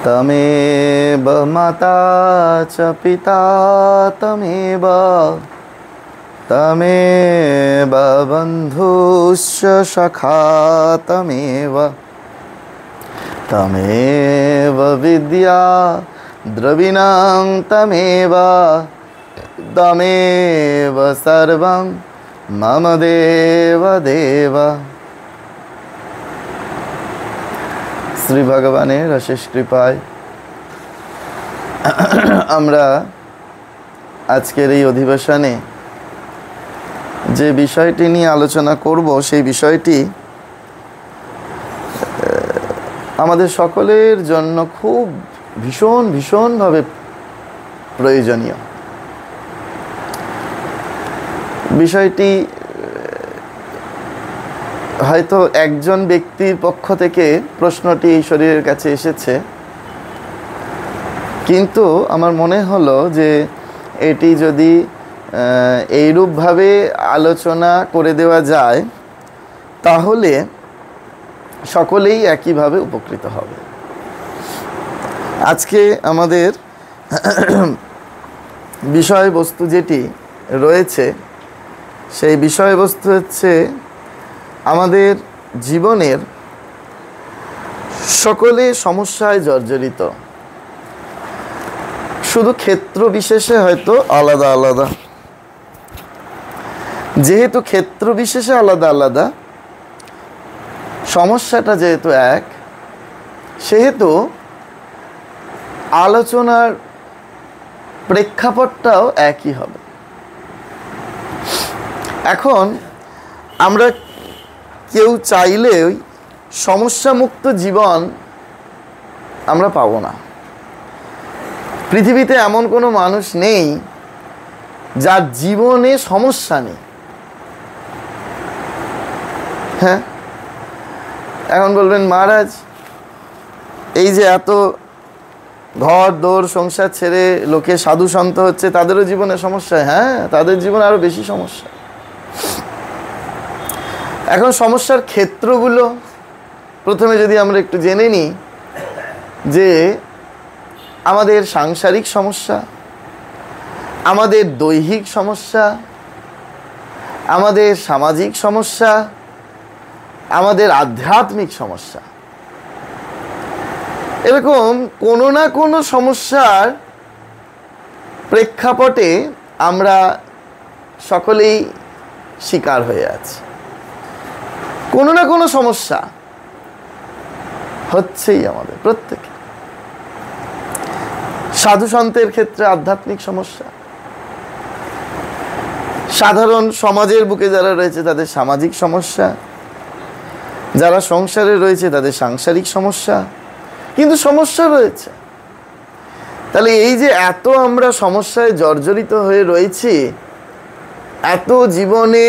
तमेव माता च पिता तमेव तमेव बन्धुश्च सखा तमेव तमेव विद्या द्रविणं तमेव तमेव सर्वं मम देव देव। শ্রী ভগবানের অশেষ কৃপায় আমরা আজকের এই অধিবেশনে যে বিষয়টি নিয়ে আলোচনা করব সেই বিষয়টি আমাদের সকলের জন্য খুব ভীষণভাবে প্রয়োজনীয়। বিষয়টি হয়তো একজন ব্যক্তির পক্ষ থেকে প্রশ্নটি এই শরীরের কাছে এসেছে, কিন্তু আমার মনে হলো যে এটি যদি এইরূপভাবে আলোচনা করে দেওয়া যায় তাহলে সকলেই একইভাবে উপকৃত হবে। আজকে আমাদের বিষয়বস্তু যেটি রয়েছে সেই বিষয়বস্তু হচ্ছে আমাদের জীবনের সকলে সমস্যায় জর্জরিত, শুধু ক্ষেত্র বিশেষে হয়তো আলাদা আলাদা। যেহেতু ক্ষেত্র বিশেষে আলাদা আলাদা, সমস্যাটা যেহেতু এক, সেহেতু আলোচনার প্রেক্ষাপটটাও একই হবে। এখন আমরা কেউ চাইলেও সমস্যামুক্ত জীবন আমরা পাবো না। পৃথিবীতে এমন কোনো মানুষ নেই যার জীবনে সমস্যা নেই। হ্যাঁ, এখন বলবেন মহারাজ এই যে এত ঘর দৌড় সংসার ছেড়ে লোকে সাধু সন্ত হচ্ছে, তাদেরও জীবনে সমস্যা। হ্যাঁ, তাদের জীবনে আরো বেশি সমস্যা। এখন সমস্যার ক্ষেত্রগুলো প্রথমে যদি আমরা একটু জেনে নিই, যে আমাদের সাংসারিক সমস্যা, আমাদের দৈহিক সমস্যা, আমাদের সামাজিক সমস্যা, আমাদের আধ্যাত্মিক সমস্যা, এরকম কোনো না কোনো সমস্যার প্রেক্ষাপটে আমরা সকলেই শিকার হয়ে আছি। কোনো না কোনো সমস্যা হচ্ছেই আমাদের প্রত্যেকে। সাধু সন্তের ক্ষেত্রে আধ্যাত্মিক সমস্যা, সাধারণ সমাজের বুকে যারা রয়েছে তাদের সামাজিক সমস্যা, যারা সংসারে রয়েছে তাদের সাংসারিক সমস্যা, কিন্তু সমস্যা রয়েছে। তাহলে এই যে এত আমরা সমস্যায় জর্জরিত হয়ে রয়েছি, এত জীবনে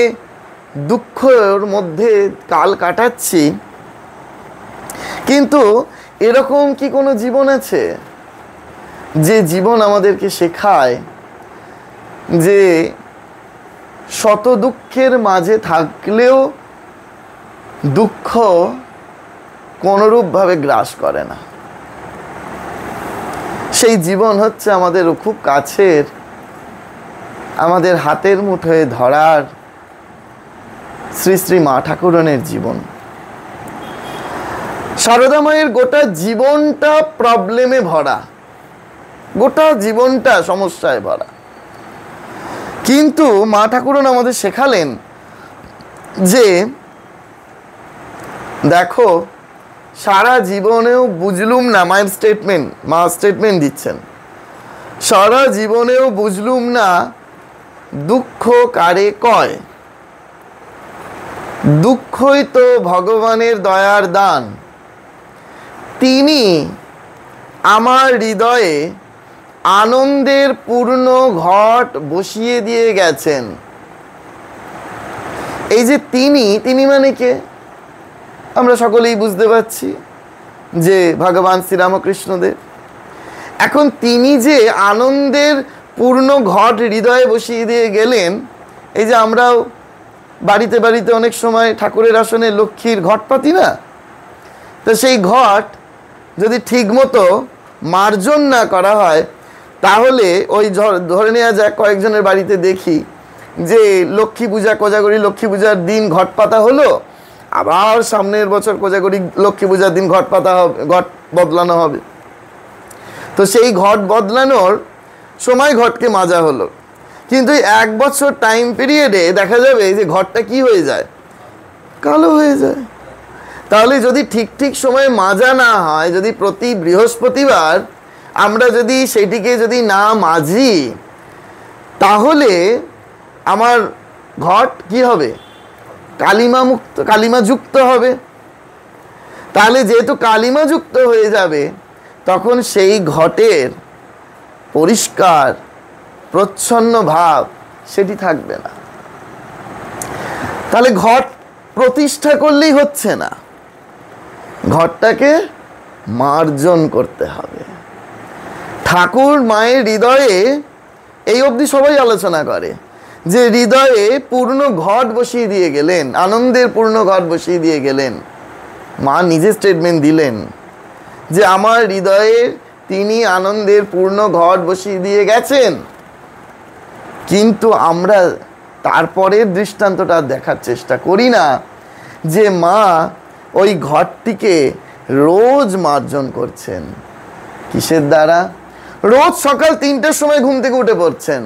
দুঃখের মধ্যে কাল কাটাচ্ছি, কিন্তু এরকম কি কোনো জীবন আছে যে জীবন আমাদেরকে শেখায় যে শত দুঃখের মাঝে থাকলেও দুঃখ কোনরূপভাবে গ্রাস করে না? সেই জীবন হচ্ছে আমাদের খুব কাছের, আমাদের হাতের মুঠোয় ধরার শ্রী শ্রী মা ঠাকুরানীর জীবন। সারদা মায়ের গোটা জীবনটা প্রবলেমে ভরা, গোটা জীবনটা সমস্যায় ভরা, কিন্তু মা ঠাকুরানী আমাদের শেখালেন যে দেখো সারা জীবনেও বুঝলুম না, মায়ের স্টেটমেন্ট, মা স্টেটমেন্ট দিচ্ছেন, সারা জীবনেও বুঝলুম না দুঃখ কারে কয়, দুঃখই তো ভগবানের দয়ার দান, তিনি আমার হৃদয়ে আনন্দের পূর্ণ ঘট বসিয়ে দিয়ে গেছেন। এই যে তিনি মানে কে? আমরা সকলেই বুঝতে পারছি যে ভগবান শ্রীরামকৃষ্ণদেব। এখন তিনি যে আনন্দের পূর্ণ ঘট হৃদয়ে বসিয়ে দিয়ে গেলেন, এই যে আমরাও বাড়িতে বাড়িতে অনেক সময় ঠাকুরের আসনে লক্ষ্মীর ঘট পাতি না, তো সেই ঘট যদি ঠিক মতো মার্জন না করা হয়, তাহলে ওই ধরে নেওয়া যাক কয়েকজনের বাড়িতে দেখি যে লক্ষ্মী পূজা কোজাগরি লক্ষ্মী পূজার দিন ঘট পাতা হলো, আবার সামনের বছর কোজাগরি লক্ষ্মী পূজার দিন ঘট পাতা হবে, ঘট বদলানো হবে। তো সেই ঘট বদলানোর সময় ঘটকে মাজা হলো, কিন্তু এক বছর টাইম পিরিয়ডে দেখা যাবে যে ঘরটা কি হয়ে যায়, কালো হয়ে যায়। তাহলে যদি ঠিক ঠিক সময়ে মাজা না হয়, যদি প্রতি বৃহস্পতিবার আমরা যদি সেটিকে যদি না মাজি, তাহলে আমার ঘট কি হবে, কালিমাযুক্ত হবে। তাহলে যেহেতু কালিমাযুক্ত হয়ে যাবে, তখন সেই ঘটের পরিষ্কার প্রচ্ছন্ন ভাব সেটি থাকবে না। তাহলে ঘট প্রতিষ্ঠা করলেই হচ্ছে না, ঘরটাকে মার্জন করতে হবে। ঠাকুর মায়ের হৃদয়ে এই অবধি সবাই আলোচনা করে যে হৃদয়ে পূর্ণ ঘট বসিয়ে দিয়ে গেলেন, আনন্দের পূর্ণ ঘট বসিয়ে দিয়ে গেলেন। মা নিজে স্টেটমেন্ট দিলেন যে আমার হৃদয়ে তিনি আনন্দের পূর্ণ ঘট বসিয়ে দিয়ে গেছেন। কিন্তু আমরা তারপরের দৃষ্টান্তটা দেখার চেষ্টা করি না যে মা ওই ঘরটিকে রোজ মার্জন করছেন। কিসের দ্বারা? রোজ সকাল 3টের সময় ঘুম থেকে উঠে পড়ছেন,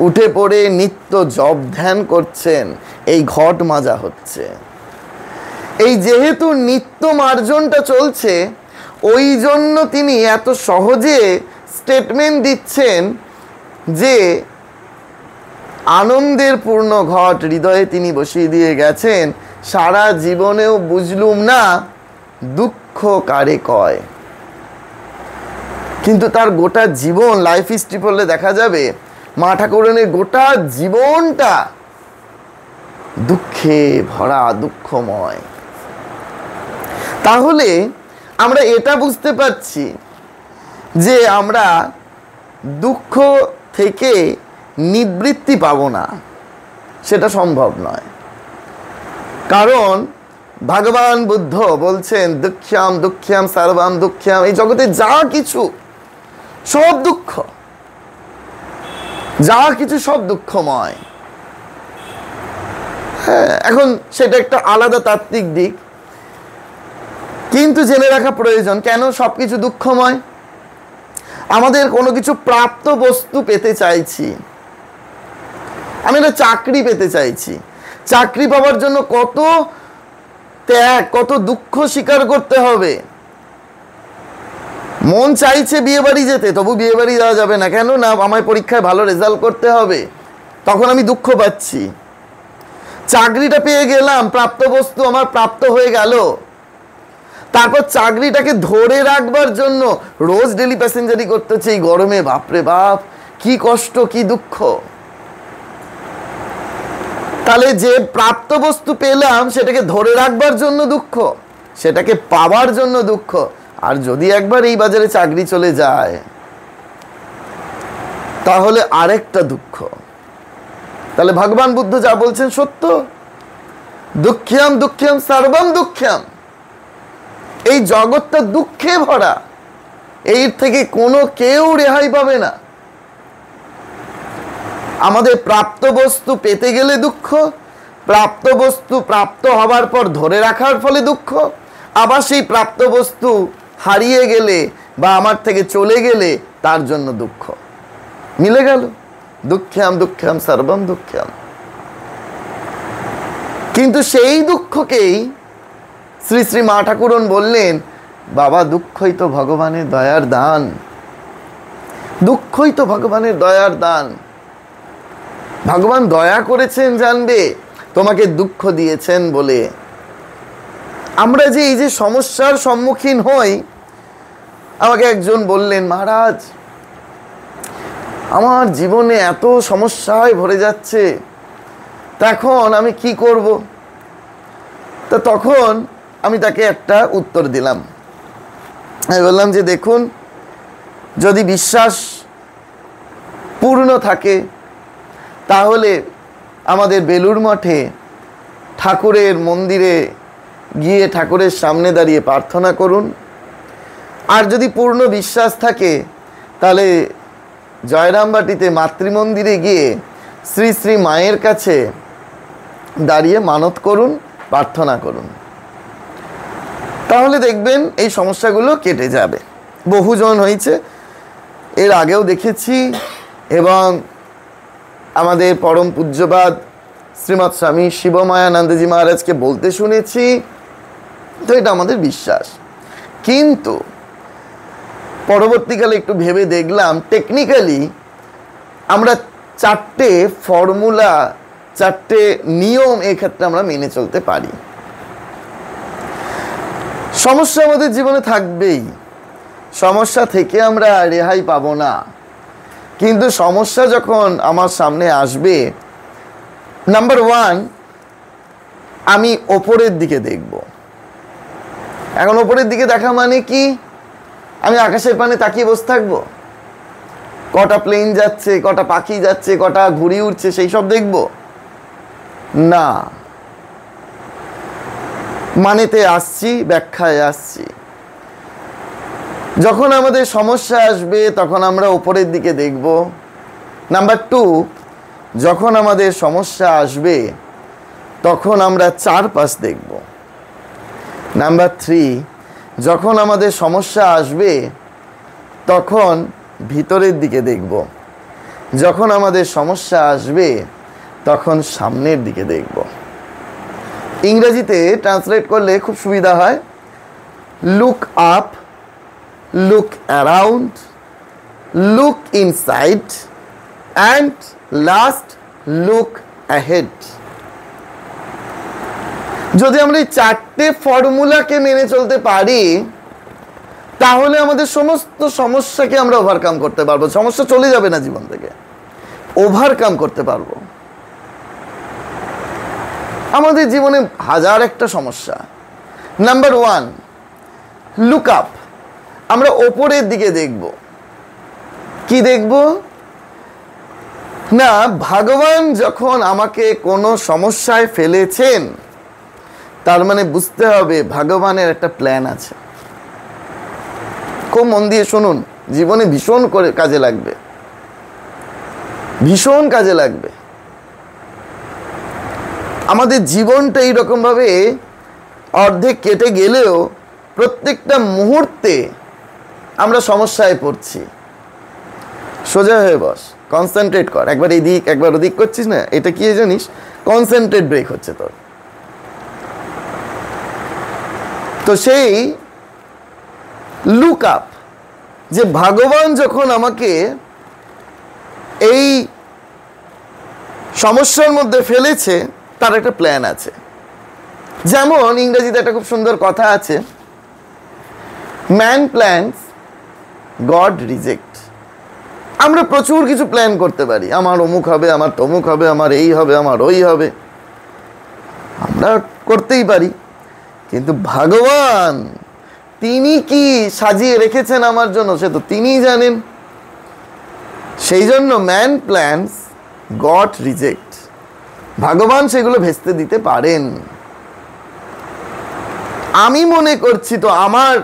উঠে পড়ে নিত্য জপ ধ্যান করছেন, এই ঘট মাজা হচ্ছে। এই যেহেতু নিত্য মার্জনটা চলছে, ওই জন্য তিনি এত সহজে স্টেটমেন্ট দিচ্ছেন যে আনন্দের পূর্ণ ঘট হৃদয়ে তিনি বসিয়ে দিয়ে গেছেন। সারা জীবনেও বুঝলুম না দুঃখ কারে কয়। কিন্তু তার গোটা জীবন লাইফ হিস্ট্রি পড়লে দেখা যাবে মা ঠাকুরানীর গোটা জীবনটা দুঃখে ভরা, দুঃখময়। তাহলে আমরা এটা বুঝতে পারছি যে আমরা দুঃখ থেকে নিবৃত্তি পাবো না, সেটা সম্ভব নয়। কারণ ভগবান বুদ্ধ বলছেন দুঃখ্যাম দুঃখ্যাম সর্বম দুঃখ্যাম, এই জগতে যা কিছু সব দুঃখ, যা কিছু সব দুঃখময়। হ্যাঁ, এখন সেটা একটা আলাদা তাত্ত্বিক দিক, কিন্তু জেনে রাখা প্রয়োজন কেন সবকিছু দুঃখময়। আমাদের কোনো কিছু প্রাপ্ত বস্তু পেতে চাইছি, আমি একটা চাকরি পেতে চাইছি, চাকরি পাওয়ার জন্য কত ত্যাগ, কত দুঃখ স্বীকার করতে হবে। মন চাইছে বিয়ে বাড়ি যেতে, তবু বিয়ে বাড়ি যাওয়া যাবে না, কেন না আমায় পরীক্ষায় ভালো রেজাল্ট করতে হবে, তখন আমি দুঃখ পাচ্ছি। চাকরিটা পেয়ে গেলাম, প্রাপ্ত বস্তু আমার প্রাপ্ত হয়ে গেল, তারপর চাকরিটাকে ধরে রাখবার জন্য রোজ ডেলি প্যাসেঞ্জারি করতে হচ্ছে এই গরমে, বাপরে বাপ কি কষ্ট, কি দুঃখ। তাহলে যে প্রাপ্ত বস্তু পেলাম সেটাকে ধরে রাখবার জন্য দুঃখ, সেটাকে পাবার জন্য দুঃখ। আর যদি একবার এই বাজারে চাকরি চলে যায় তাহলে আরেকটা দুঃখ। তাহলে ভগবান বুদ্ধ যা বলছেন সত্য, দুঃখ্যাম দুঃখ্যাম সর্বম দুঃখ্যাম, এই জগৎটা দুঃখে ভরা, এর থেকে কোনো কেউ রেহাই পাবে না। আমাদের প্রাপ্ত বস্তু পেতে গেলে দুঃখ, প্রাপ্ত বস্তু প্রাপ্ত হবার পর ধরে রাখার ফলে দুঃখ, আবার সেই প্রাপ্ত বস্তু হারিয়ে গেলে বা আমার থেকে চলে গেলে তার জন্য দুঃখ। মিলে গেল দুঃখ্যাম দুঃখ্যাম সর্বম দুঃখ্যাম। কিন্তু সেই দুঃখকেই শ্রী শ্রী মা ঠাকুরন বললেন, বাবা দুঃখই তো ভগবানের দয়ার দান, দুঃখই তো ভগবানের দয়ার দান। ভগবান দয়া করেছেন জানবে, তোমাকে দুঃখ দিয়েছেন বলে। আমরা যে এই যে সমস্যার সম্মুখীন হই, আমাকে একজন বললেন, মহারাজ আমার জীবনে এত সমস্যায় ভরে যাচ্ছে, তখন আমি কি করব? তা তখন আমি তাকে একটা উত্তর দিলাম। আমি বললাম যে দেখুন, যদি বিশ্বাস পূর্ণ থাকে তাহলে আমাদের বেলুড় মঠে ঠাকুরের মন্দিরে গিয়ে ঠাকুরের সামনে দাঁড়িয়ে প্রার্থনা করুন। আর যদি পূর্ণ বিশ্বাস থাকে তাহলে জয়রামবাটিতে মাতৃমন্দিরে গিয়ে শ্রী শ্রী মায়ের কাছে দাঁড়িয়ে মানত করুন, প্রার্থনা করুন, তাহলে দেখবেন এই সমস্যাগুলো কেটে যাবে। বহুজন হয়েছে, এর আগেও দেখেছি, এবং আমাদের পরম পূজ্যবাদ শ্রীমৎ স্বামী শিবমায়ানন্দজি মহারাজকে বলতে শুনেছি, তো এটা আমাদের বিশ্বাস। কিন্তু পরবর্তীকালে একটু ভেবে দেখলাম টেকনিক্যালি আমরা 4টে ফর্মুলা, 4টে নিয়ম এক্ষেত্রে আমরা মেনে চলতে পারি। সমস্যা আমাদের জীবনে থাকবেই, সমস্যা থেকে আমরা রেহাই পাবো না, কিন্তু সমস্যা যখন আমার সামনে আসবে, নাম্বার 1 আমি ওপরের দিকে দেখব। এখন ওপরের দিকে দেখা মানে কি? আমি আকাশের পানে তাকিয়ে বসে থাকবো, কটা প্লেন যাচ্ছে, কটা পাখি যাচ্ছে, কটা ঘুড়ি উঠছে সেই সব দেখব না। মানেতে আসছি, ব্যাখ্যায় আসছি। যখন আমাদের সমস্যা আসবে তখন আমরা উপরের দিকে দেখব। নাম্বার 2, যখন আমাদের সমস্যা আসবে তখন আমরা চারপাশ দেখব। নাম্বার 3, যখন আমাদের সমস্যা আসবে তখন ভিতরের দিকে দেখব। যখন আমাদের সমস্যা আসবে তখন সামনের দিকে দেখব। ইংরেজিতে ট্রান্সলেট করলে খুব সুবিধা হয়, look up, look around, look inside, and last look ahead. যদি আমরা এই 4টে ফর্মুলাকে মেনে চলতে পারি তাহলে আমাদের সমস্ত সমস্যাকে আমরা ওভারকাম করতে পারবো। সমস্যা চলে যাবে না জীবন থেকে, ওভারকাম করতে পারবো। আমাদের জীবনে হাজার একটা সমস্যা। নাম্বার 1, লুক আপ, আমরা ওপরের দিকে দেখব। কি দেখব না, ভগবান যখন আমাকে কোনো সমস্যায় ফেলেছেন তার মানে বুঝতে হবে ভগবানের একটা প্ল্যান আছে। খুব মন দিয়ে শুনুন, জীবনে ভীষণ করে কাজে লাগবে, ভীষণ কাজে লাগবে। আমাদের জীবনটা এইরকম ভাবে অর্ধেক কেটে গেলেও প্রত্যেকটা মুহূর্তে আমরা সমস্যায় পড়ছি। সোজা হয়ে বস, কনসেন্ট্রেট কর, একবার এদিক একবার ওদিক করছিস না, এটা কি জানিস? কনসেন্ট্রেট ব্রেক হচ্ছে তোর। তো সেই লুক আপ, যে ভগবান যখন আমাকে এই সমস্যার মধ্যে ফেলেছে তার একটা প্ল্যান আছে। যেমন ইংরেজিতে একটা খুব সুন্দর কথা আছে, ম্যান প্ল্যানস, গড রিজেক্ট। আমরা প্রচুর কিছু প্ল্যান করতে পারি, আমার অমুক হবে, আমার তমুক হবে, আমার এই হবে, আমার ওই হবে, আমরা করতেই পারি। কিন্তু ভগবান তিনি কি সাজিয়ে রেখেছেন আমার জন্য সে তো তিনিই জানেন। সেই জন্য ম্যান প্ল্যানস, গড রিজেক্ট। ভগবান সেগুলো ভেস্তে দিতে পারেন। আমি মনে করছি তো আমার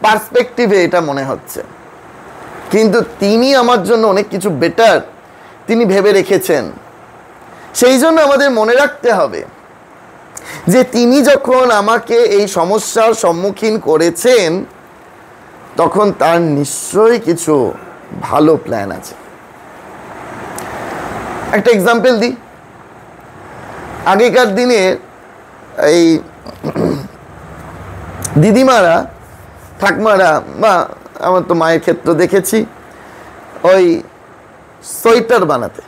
পার্সপেক্টিভে এটা মনে হচ্ছে, কিন্তু তিনি আমার জন্য অনেক কিছু বেটার তিনি ভেবে রেখেছেন। সেই জন্য আমাদের মনে রাখতে হবে যে তিনি যখন আমাকে এই সমস্যার সম্মুখীন করেছেন তখন তার নিশ্চয়ই কিছু ভালো প্ল্যান আছে। একটা এক্সাম্পল দিই। আগেকার দিনে এই দিদিমারা, ঠাকমারা, বা আমার তো মায়ের ক্ষেত্রে দেখেছি, ওই সোয়েটার বানাতে।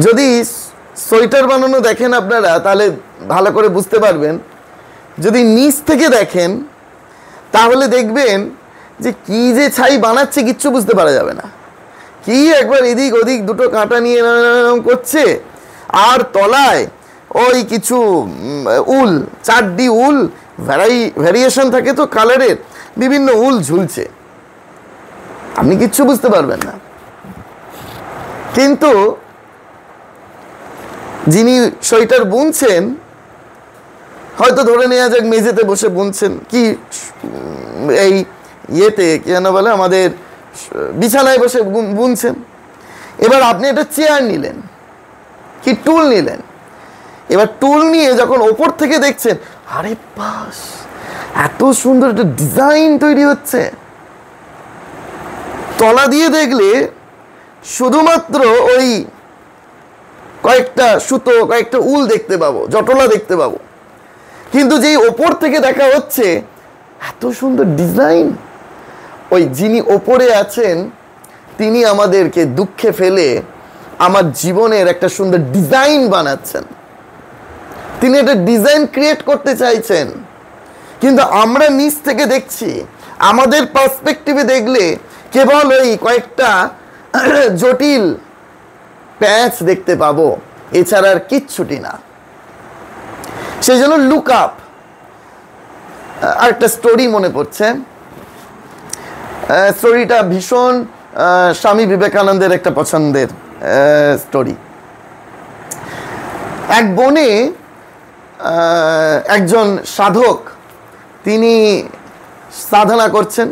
যদি সোয়েটার বানানো দেখেন আপনারা তাহলে ভালো করে বুঝতে পারবেন। যদি নিচ থেকে দেখেন তাহলে দেখবেন যে কি যে ছাই বানাচ্ছে কিচ্ছু বুঝতে পারা যাবে না। কি একবার এদিক ওদিক দুটো কাঁটা নিয়ে করছে, আর তলায় ওই কিছু উল, 4D উল, ভ্যারিয়েশন থাকে তো কালারের, বিভিন্ন উল ঝুলছে, আপনি কিচ্ছু বুঝতে পারবেন না। কিন্তু যিনি সোয়েটার বুনছেন হয়তো ধরে নেওয়া যাক মেঝেতে বসে বুনছেন, কি এই ইয়েতে কি যেন বলে, আমাদের বিছানায় বসে বুনছেন। এবার আপনি একটা চেয়ার নিলেন, কি টুল নিলেন। এবার টুল নিয়ে যখন ওপর থেকে দেখছেন, আরে বাস, এত সুন্দর একটা ডিজাইন তৈরি হচ্ছে। তলা দিয়ে দেখলে শুধুমাত্র ওই কয়েকটা সুতো, কয়েকটা উল দেখতে পাবো, জটলা দেখতে পাবো। কিন্তু যেই ওপর থেকে দেখা হচ্ছে এত সুন্দর ডিজাইন, ওই যিনি ওপরে আছেন তিনি আমাদেরকে দুঃখে ফেলে আমার জীবনের একটা সুন্দর ডিজাইন বানাচ্ছেন। তিনি একটা ডিজাইন ক্রিয়েট করতে চাইছেন, কিন্তু আমরা নিচ থেকে দেখছি। আমাদের পার্সপেক্টিভে দেখলে কেবল ওই কয়েকটা জটিল প্যাচ দেখতে পাবো, এছাড়া আর কিচ্ছুটি না। সেই জন্য লুক আপ। আরেকটা স্টোরি মনে পড়ছে, স্টোরিটা ভীষণ স্বামী বিবেকানন্দের একটা পছন্দের স্টোরি। এক বনে একজন সাধক, তিনি সাধনা করছেন।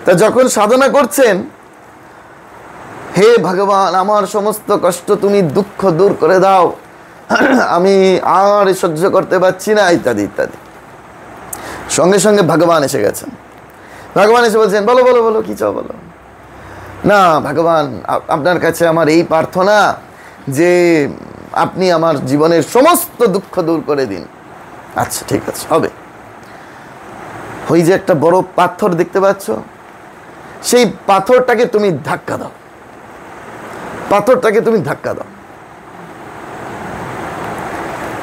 তা যখন সাধনা করছেন, হে ভগবান, আমার সমস্ত কষ্ট তুমি দুঃখ দূর করে দাও, আমি আর সহ্য করতে পারছি না, ইত্যাদি ইত্যাদি। সঙ্গে সঙ্গে ভগবান এসে গেছেন। ভগবান এসে বলছেন, বলো বলো বলো, কি চাও বলো। না ভগবান, আপনার কাছে আমার এই প্রার্থনা যে আপনি আমার জীবনের সমস্ত দুঃখ দূর করে দিন। আচ্ছা ঠিক আছে, হবে। ওই যে একটা বড় পাথর দেখতে পাচ্ছ, সেই পাথরটাকে তুমি ধাক্কা দাও, পাথরটাকে তুমি ধাক্কা দাও।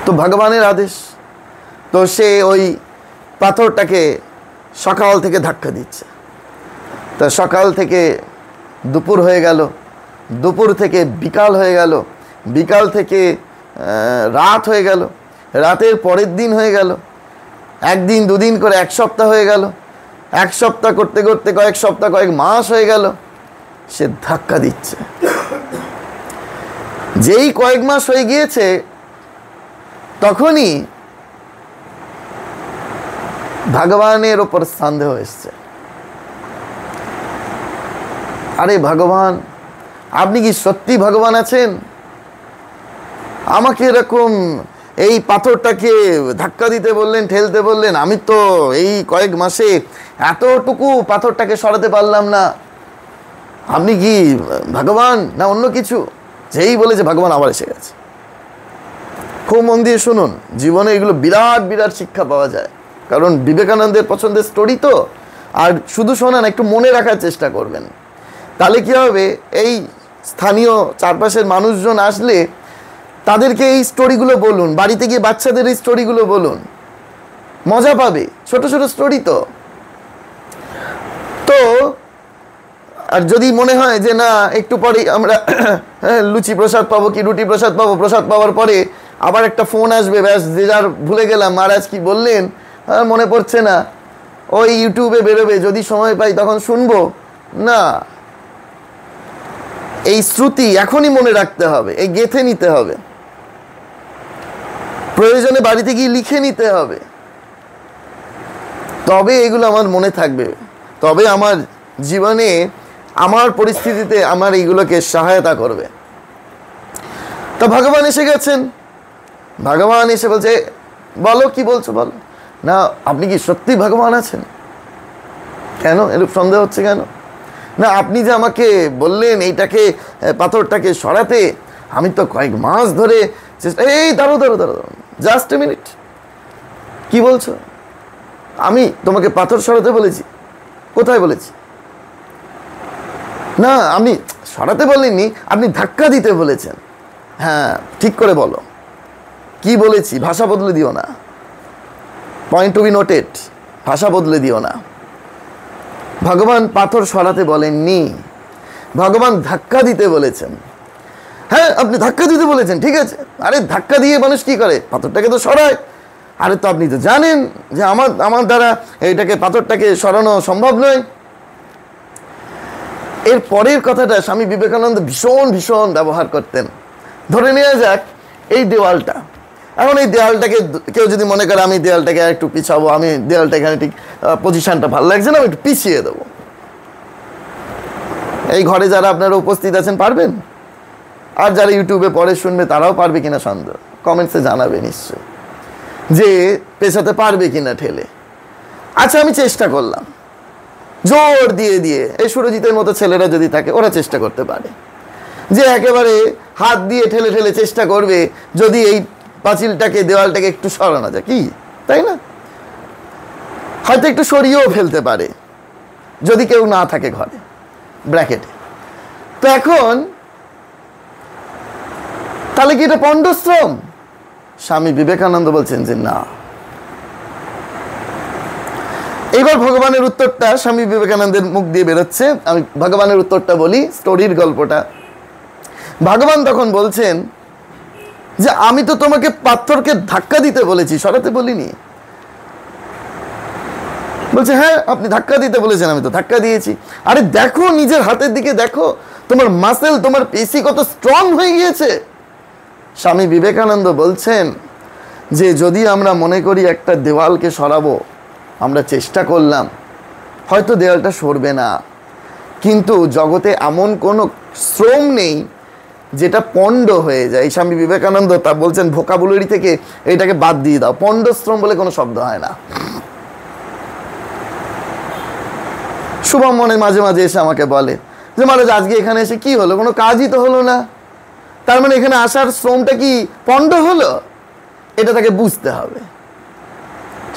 তো ভগবানের আদেশ। তো সে ওই পাথরটাকে সকাল থেকে ধাক্কা দিচ্ছে। তা সকাল থেকে দুপুর হয়ে গেল, দুপুর থেকে বিকাল হয়ে গেল, বিকাল থেকে রাত হয়ে গেল, রাতের পরের দিন হয়ে গেল, একদিন দুদিন করে এক সপ্তাহ হয়ে গেল, এক সপ্তাহ করতে করতে কয়েক সপ্তাহ, কয়েক মাস হয়ে গেল। সে ধাক্কা দিচ্ছে। যেই কয়েক মাস হয়ে গিয়েছে, তখনই ভগবানের ওপর সন্দেহ এসছে। আরে ভগবান, আপনি কি সত্যি ভগবান আছেন? আমাকে এরকম এই পাথরটাকে ধাক্কা দিতে বললেন, ঠেলতে বললেন, আমি তো এই কয়েক মাসে এতটুকু পাথরটাকে সরাতে পারলাম না। আপনি কি ভগবান না অন্য কিছু? যেই বলেছে ভগবান আবার এসে গেছে। খুব মন দিয়ে শুনুন, জীবনে এগুলো বিরাট বিরাট শিক্ষা পাওয়া যায়। কারণ বিবেকানন্দের পছন্দের স্টোরি তো। আর শুধু শোনান, একটু মনে রাখার চেষ্টা করবেন, তাহলে কি হবে, এই স্থানীয় চারপাশের মানুষজন আসলে তাদেরকে এই স্টোরিগুলো বলুন, বাড়িতে গিয়ে বাচ্চাদের এই স্টোরিগুলো বলুন, মজা পাবে। ছোট ছোট স্টোরি তো। তো আর যদি মনে হয় যে না, একটু পরেই আমরা লুচি প্রসাদ পাবো কি রুটি প্রসাদ পাবো, প্রসাদ পাওয়ার পরে আবার একটা ফোন আসবে, ব্যাস যে যার ভুলে গেলাম, মহারাজ কি বললেন মনে পড়ছে না, ওই ইউটিউবে বেরোবে, যদি সময় পাই তখন শুনবো না। এই শ্রুতি এখনই মনে রাখতে হবে, এই গেঁথে নিতে হবে, প্রয়োজনে বাড়িতে গিয়ে লিখে নিতে হবে। তবে এগুলো আমার মনে থাকবে, তবে আমার জীবনে, আমার পরিস্থিতিতে আমার এইগুলোকে সহায়তা করবে। তো ভগবান এসে গেছেন। ভগবান এসে বলছে, বলো কি বলছো বলো। না, আপনি কি সত্যি ভগবান আছেন? কেন এরূপ সন্দেহ হচ্ছে কেন? না, আপনি যে আমাকে বললেন এইটাকে, পাথরটাকে সরাতে, আমি তো কয়েক মাস ধরে এই দাঁড়ো দাঁড়ো দাঁড়ো, জাস্ট এ মিনিট, কি বলছো? আমি তোমাকে পাথর সরাতে বলেছি? কোথায় বলেছি? না, আমি সরাতে বলিনি, আপনি ধাক্কা দিতে বলেছেন। হ্যাঁ, ঠিক করে বলো কি বলেছি, ভাষা বদলে দিও না। পয়েন্ট টু বি নোটেড, ভাষা বদলে দিও না। ভগবান পাথর সরাতে বলেননি, ভগবান ধাক্কা দিতে বলেছেন। হ্যাঁ, আপনি ধাক্কা দিতে বলেছেন, ঠিক আছে। আরে ধাক্কা দিয়ে মানুষ কি করে? পাথরটাকে তো সরায়। আরে তো আপনি তো জানেন যে আমার দ্বারা এইটাকে, পাথরটাকে সরানো সম্ভব নয়। এর পরের কথাটা স্বামী বিবেকানন্দ ভীষণ ভীষণ ব্যবহার করতেন। ধরে নেওয়া যাক এই দেওয়ালটা, এখন এই দেয়ালটাকে কেউ যদি মনে করে আমি দেয়ালটাকে একটু পিছাবো, আমি দেয়ালটা এখানে ঠিক পজিশনটা ভালো লাগছে না, আমি একটু পিছিয়ে দেবো, এই ঘরে যারা আপনারা উপস্থিত আছেন পারবেন? আর যারা ইউটিউবে পরে শুনবে তারাও পারবে কিনা সন্দেহ, কমেন্টসে জানাবে নিশ্চয় যে পেছাতে পারবে কিনা ঠেলে। আচ্ছা আমি চেষ্টা করলাম, জোর দিয়ে দিয়ে, এই সুরজিতের মতো ছেলেরা যদি থাকে ওরা চেষ্টা করতে পারে যে একেবারে হাত দিয়ে ঠেলে ঠেলে চেষ্টা করবে যদি এই পাঁচিলটাকে দেওয়ালটাকে একটু সরানো যায়, কি তাই না? হয়তো একটু সরিয়েও ফেলতে পারে যদি কেউ না থাকে ঘরে, ব্র্যাকেটে। তো এখন তাহলে কি এটা পণ্ডশ্রম? স্বামী বিবেকানন্দ বলছেন যে না। এইবার ভগবানের উত্তরটা স্বামী বিবেকানন্দের মুখ দিয়ে বেরোচ্ছে, আমি ভগবানের উত্তরটা বলি, স্টোরির গল্পটা। ভগবান তখন বলছেন যে আমি তো তোমাকে পাথরকে ধাক্কা দিতে বলেছি, সরাতে বলিনি। বলছে হ্যাঁ আপনি ধাক্কা দিতে বলেছেন, আমি তো ধাক্কা দিয়েছি। আরে দেখো নিজের হাতের দিকে দেখো, তোমার মাসেল, তোমার পেশি কত স্ট্রং হয়ে গিয়েছে। স্বামী বিবেকানন্দ বলছেন যে যদি আমরা মনে করি একটা দেওয়ালকে সরাবো, আমরা চেষ্টা করলাম, হয়তো দেওয়ালটা সরবে না, কিন্তু জগতে এমন কোনো শ্রম নেই যেটা পণ্ড হয়ে যায়। স্বামী বিবেকানন্দ তা বলছেন ভোকাবুলারি থেকে এটাকে বাদ দিয়ে দাও, পণ্ডশ্রম বলে কোনো শব্দ হয় না। শুভম মনে মাঝে মাঝে এসে আমাকে বলে যে মহারাজ আজকে এখানে এসে কি হলো, কোনো কাজই তো হলো না, তার মানে এখানে আসার শ্রমটা কি পণ্ড হলো? এটা তাকে বুঝতে হবে।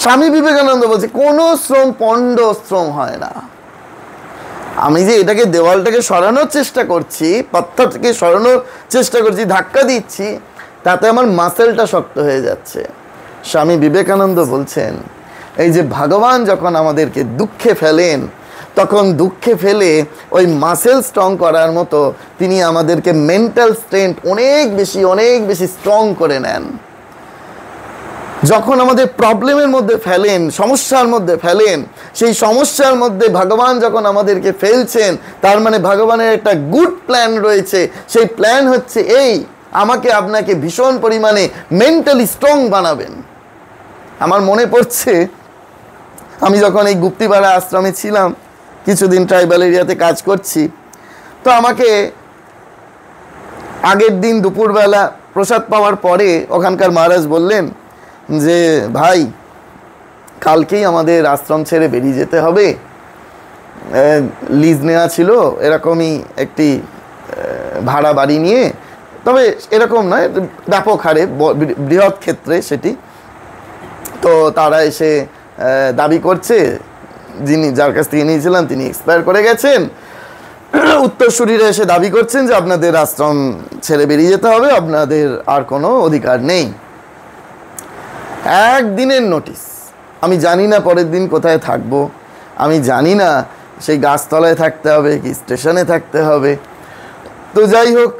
স্বামী বিবেকানন্দ বলছে কোনো শ্রম পণ্ড শ্রম হয় না। আমি যে এটাকে দেওয়ালটাকে সরানোর চেষ্টা করছি, পাথরটাকে সরানোর চেষ্টা করছি, ধাক্কা দিচ্ছি, তাতে আমার মাসেলটা শক্ত হয়ে যাচ্ছে। স্বামী বিবেকানন্দ বলছেন এই যে ভগবান যখন আমাদেরকে দুঃখে ফেলেন, তখন দুঃখে ফেলে ওই মাসেল স্ট্রং করার মতো তিনি আমাদেরকে মেন্টাল স্ট্রেংথ অনেক বেশি স্ট্রং করে নেন। যখন আমাদের প্রবলেমের মধ্যে ফেলেন, সমস্যার মধ্যে ফেলেন, সেই সমস্যার মধ্যে ভগবান যখন আমাদেরকে ফেলছেন, তার মানে ভগবানের একটা গুড প্ল্যান রয়েছে। সেই প্ল্যান হচ্ছে এই, আমাকে আপনাকে ভীষণ পরিমাণে মেন্টালি স্ট্রং বানাবেন। আমার মনে পড়ছে আমি যখন এই গুপ্তিপাড়া আশ্রমে ছিলাম, কিছুদিন ট্রাইবাল এরিয়াতে কাজ করছি, তো আমাকে আগের দিন দুপুরবেলা প্রসাদ পাওয়ার পরে ওখানকার মহারাজ বললেন যে ভাই কালকেই আমাদের আশ্রম ছেড়ে বেরিয়ে যেতে হবে, লিজ নেওয়া ছিল এরকমই একটি ভাড়া বাড়ি নিয়ে, তবে এরকম নয়, ব্যাপক হারে বৃহৎ ক্ষেত্রে সেটি। তো তারা এসে দাবি করছে, যিনি যার কাছ থেকে নিয়েছিলাম তিনি এক্সপায়ার করে গেছেন, উত্তরসূরিরা এসে দাবি করছেন যে আপনাদের আশ্রম ছেড়ে বেরিয়ে যেতে হবে, আপনাদের আর কোনো অধিকার নেই। একদিনের নোটিশ। আমি জানি না পরের দিন কোথায় থাকবো, আমি জানি না সেই গাছতলায় থাকতে হবে কি স্টেশনে থাকতে হবে। তো যাই হোক,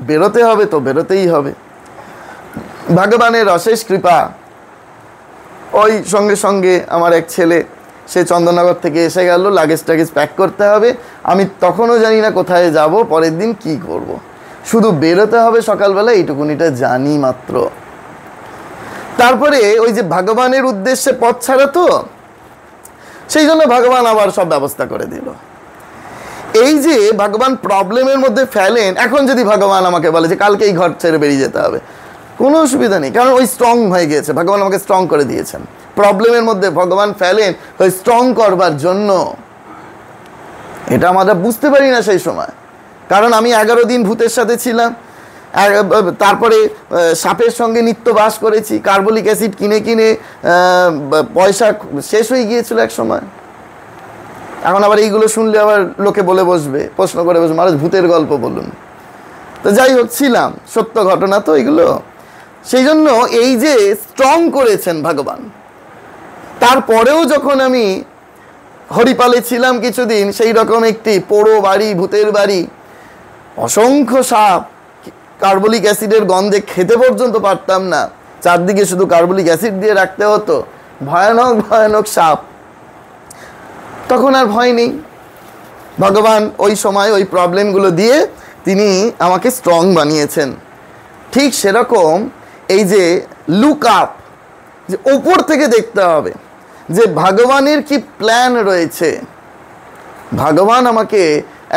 বেরোতে হবে তো বেরোতেই হবে। ভগবানের অশেষ কৃপা, ওই সঙ্গে সঙ্গে আমার এক ছেলে সে চন্দননগর থেকে এসে গেল, লাগেজ টাগেজ প্যাক করতে হবে। আমি তখনও জানি না কোথায় যাব, পরের দিন কি করব, শুধু বেরোতে হবে সকালবেলা, এইটুকুনিটা জানি মাত্র। তারপরে ওই যে ভগবানের উদ্দেশ্যে পথ ছাড়া, তো সেই জন্য ভগবান আবার সব ব্যবস্থা করে দিল। এই যে ভগবান প্রবলেমের মধ্যে ফেলেন, এখন যদি ভগবান আমাকে বলে যে কালকে এই ঘর ছেড়ে বেরিয়ে যেতে হবে, কোনো অসুবিধা নেই, কারণ ওই স্ট্রং হয়ে গিয়েছে, ভগবান আমাকে স্ট্রং করে দিয়েছেন। প্রবলেমের মধ্যে ভগবান ফেলেন ওই স্ট্রং করবার জন্য। এটা আমরা বুঝতে পারি না সেই সময়, কারণ আমি 11 দিন ভূতের সাথে ছিলাম, তারপরে সাপের সঙ্গে নিত্য বাস করেছি, কার্বলিক অ্যাসিড কিনে কিনে পয়সা শেষ হয়ে গিয়েছিল এক সময়। এখন আবার এইগুলো শুনলে আবার লোকে বলে বসবে, প্রশ্ন করে বসবে, মহারাজ ভূতের গল্প বলুন। তো যাই হোক, ছিলাম, সত্য ঘটনা তো এগুলো। সেই জন্য এই যে স্ট্রং করেছেন ভগবান। তারপরেও যখন আমি হরিপালে ছিলাম কিছুদিন, সেই রকম একটি পোড়ো বাড়ি, ভূতের বাড়ি, অসংখ্য সাপ, কার্বলিক অ্যাসিডের গন্ধে খেতে পর্যন্ত পারতাম না, চারদিকে শুধু কার্বলিক অ্যাসিড দিয়ে রাখতে হতো, ভয়ানক ভয়ানক সাপ। তখন আর ভয় নেই, ভগবান ওই সময় ওই প্রবলেমগুলো দিয়ে তিনি আমাকে স্ট্রং বানিয়েছেন। ঠিক সেরকম এই যে লুক আপ, যে ওপর থেকে দেখতে হবে যে ভগবানের কি প্ল্যান রয়েছে। ভগবান আমাকে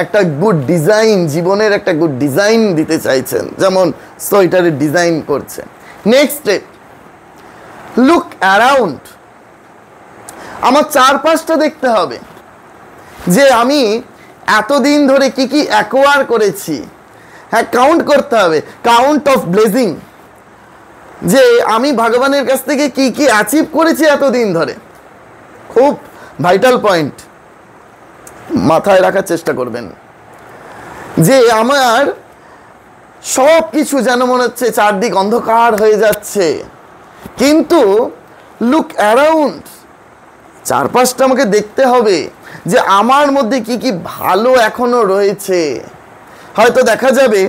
একটা গুড ডিজাইন, জীবনের একটা গুড ডিজাইন দিতে চাইছেন, যেমন সোয়েটারের ডিজাইন করছে। Next step, look around. আমার চারপাশটা দেখতে হবে যে আমি এতদিন ধরে কি কি অ্যাকোয়ার করেছি। হ্যাঁ, কাউন্ট করতে হবে, কাউন্ট অফ ব্লেসিং, যে আমি ভগবানের কাছ থেকে কি কি অ্যাচিভ করেছি এতদিন ধরে। খুব ভাইটাল পয়েন্ট, মাথায় রাখার চেষ্টা করবেন যে আমার সব কিছু যেন মনে হচ্ছে চারদিক অন্ধকার হয়ে যাচ্ছে, কিন্তু লুক অ্যারাউন্ড, চারপাশটা আমাকে দেখতে হবে যে আমার মধ্যে কি কি ভালো এখনো রয়েছে। হয়তো দেখা যাবে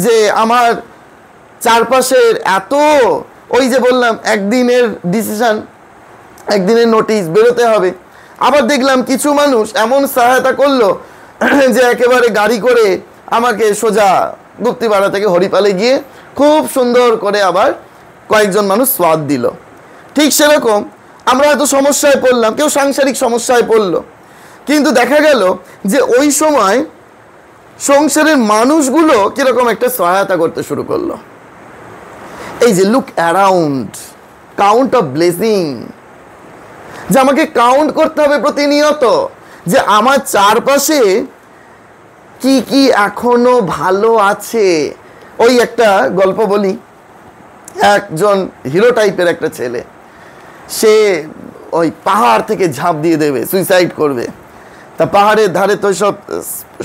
যে আমার চারপাশের এত, ওই যে বললাম একদিনের ডিসিশন, একদিনের নোটিশ, বেরোতে হবে। আবার দেখলাম কিছু মানুষ এমন সহায়তা করলো যে একেবারে গাড়ি করে আমাকে সোজা গুপ্তিপাড়া থেকে হরিপালে গিয়ে খুব সুন্দর করে আবার কয়েকজন মানুষ স্বাদ দিল। ঠিক সেরকম আমরা হয়তো সমস্যায় পড়লাম, কেউ সাংসারিক সমস্যায় পড়লো, কিন্তু দেখা গেল যে ওই সময় সংসারের মানুষগুলো কিরকম একটা সহায়তা করতে শুরু করলো। এই যে look around, count of blessing, যে আমাকে কাউন্ট করতে হবে প্রতিনিয়ত যে আমার চারপাশে কি কি এখনো ভালো আছে। ওই একটা গল্প বলি, একজন হিরো টাইপের একটা ছেলে, সে ওই পাহাড় থেকে ঝাঁপ দিয়ে দেবে, সুইসাইড করবে। তা পাহাড়ের ধারে তো সব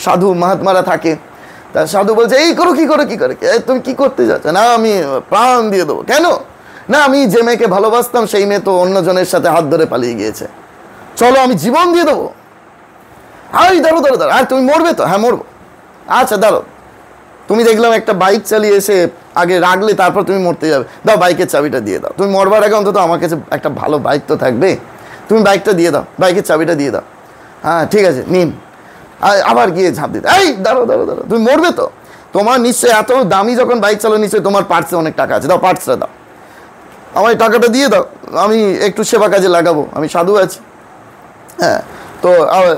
সাধু মহাত্মারা থাকে, তা সাধু বলছে এই করো, কি করো, কি করে, তুমি কি করতে যাচ্ছ? না আমি প্রাণ দিয়ে দেবো। কেন? না আমি যে মেয়েকে ভালোবাসতাম সেই মেয়ে তো অন্যজনের সাথে হাত ধরে পালিয়ে গিয়েছে, চলো আমি জীবন দিয়ে দেবো। আরে দাঁড়ো দাঁড়ো দাঁড়ো, আর তুমি মরবে তো? হ্যাঁ মরবো। আচ্ছা দাঁড়ো, তুমি দেখলাম একটা বাইক চালিয়ে এসে আগে রাখলে, তারপর তুমি মরতে যাবে, দাও বাইকের চাবিটা দিয়ে দাও। তুমি মরবার আগে অন্তত আমার কাছে একটা ভালো বাইক তো থাকবে, তুমি বাইকটা দিয়ে দাও, বাইকের চাবিটা দিয়ে দাও। হ্যাঁ ঠিক আছে নিন। আবার গিয়ে ঝাঁপ দিতে, এই দাঁড়ো দাঁড়ো দাঁড়ো, তুমি মরবে তো? তোমার নিশ্চয়ই এত দামি যখন বাইক চালো, নিশ্চয়ই তোমার পার্টসে অনেক টাকা আছে, দাও পার্টসটা দাও, আমার টাকাটা দিয়ে দাও, আমি একটু সেবা কাজে লাগাবো, আমি সাধু আছি। হ্যাঁ, তো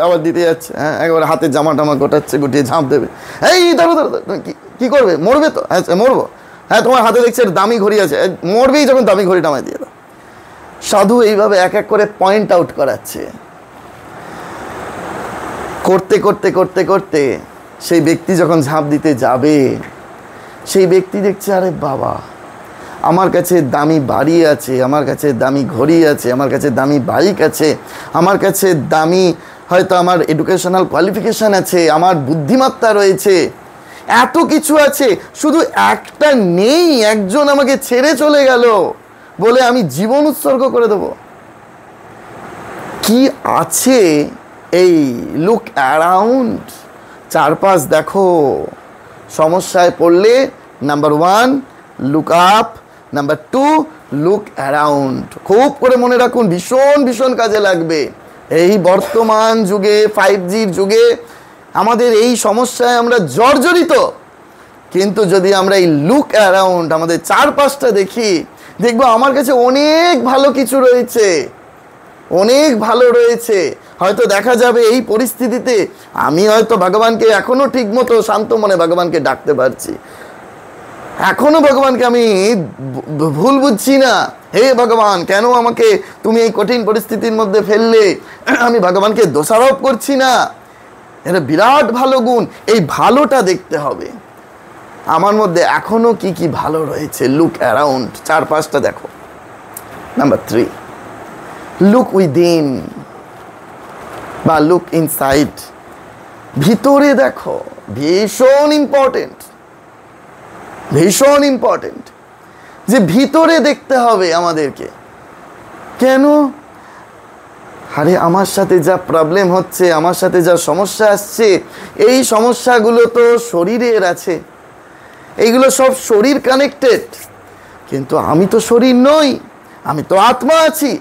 আবার দিতে যাচ্ছে, হ্যাঁ একেবারে হাতের জামা টামা গোটাচ্ছে, গুটিয়ে ঝাঁপ দেবে। এই দাঁড়ো দাঁড়ো, তুমি কী করবে? মরবে তো? হ্যাঁ মরবো। হ্যাঁ তোমার হাতে দেখছে দামি ঘড়ি আছে, মরবেই যখন দামি ঘড়িটা আমায় দিয়ে দাও। সাধু এইভাবে এক এক করে পয়েন্ট আউট করাচ্ছে, করতে করতে করতে করতে সেই ব্যক্তি যখন ঝাঁপ দিতে যাবে, সেই ব্যক্তি দেখছে আরে বাবা, আমার কাছে দামি বাড়ি আছে, আমার কাছে দামি ঘড়ি আছে, আমার কাছে দামি বাইক আছে, আমার কাছে দামি হয়তো আমার এডুকেশনাল কোয়ালিফিকেশান আছে, আমার বুদ্ধিমত্তা রয়েছে, এত কিছু আছে, শুধু একটা নেই, একজন আমাকে ছেড়ে চলে গেল বলে আমি জীবন উৎসর্গ করে দেব। কি আছে? এই লুক অ্যারাউন্ড, চারপাশ দেখো। সমস্যায় পড়লে number 1 look up, number 2 look around. খুব করে মনে রাখুন, ভীষণ ভীষণ কাজে লাগবে। এই বর্তমান যুগে, 5Gর যুগে আমাদের এই সমস্যায় আমরা জর্জরিত, কিন্তু যদি আমরা এই লুক অ্যারাউন্ড, আমাদের চারপাশটা দেখি, দেখবো আমার কাছে অনেক ভালো কিছু রয়েছে, অনেক ভালো রয়েছে। হয়তো দেখা যাবে এই পরিস্থিতিতে আমি হয়তো ভগবানকে এখনো ঠিক মতো শান্ত মনে ভগবানকে ডাকতে পারছি, এখনো ভগবানকে আমি ভুল বুঝছি না। হে ভগবান, কেন আমাকে তুমি এই কঠিন পরিস্থিতির মধ্যে ফেললে? আমি ভগবানকে দোষারোপ করছি না, এটা বিরাট ভালো গুণ। এই ভালোটা দেখতে হবে আমার মধ্যে এখনো কি কি ভালো রয়েছে। লুক অ্যারাউন্ড, চারপাশটা দেখো। নাম্বার 3 লুক উইদিন বা লুক ইনসাইড, ভিতরে দেখো। ভীষণ ইম্পর্টেন্ট, ভীষণ ইম্পর্টেন্ট যে ভিতরে দেখতে হবে আমাদেরকে। কেন? আরে আমার সাথে যা প্রবলেম হচ্ছে, আমার সাথে যা সমস্যা আসছে, এই সমস্যাগুলো তো শরীরের আছে, এইগুলো সব শরীর কানেক্টেড, কিন্তু আমি তো শরীর নই, আমি তো আত্মা আছি,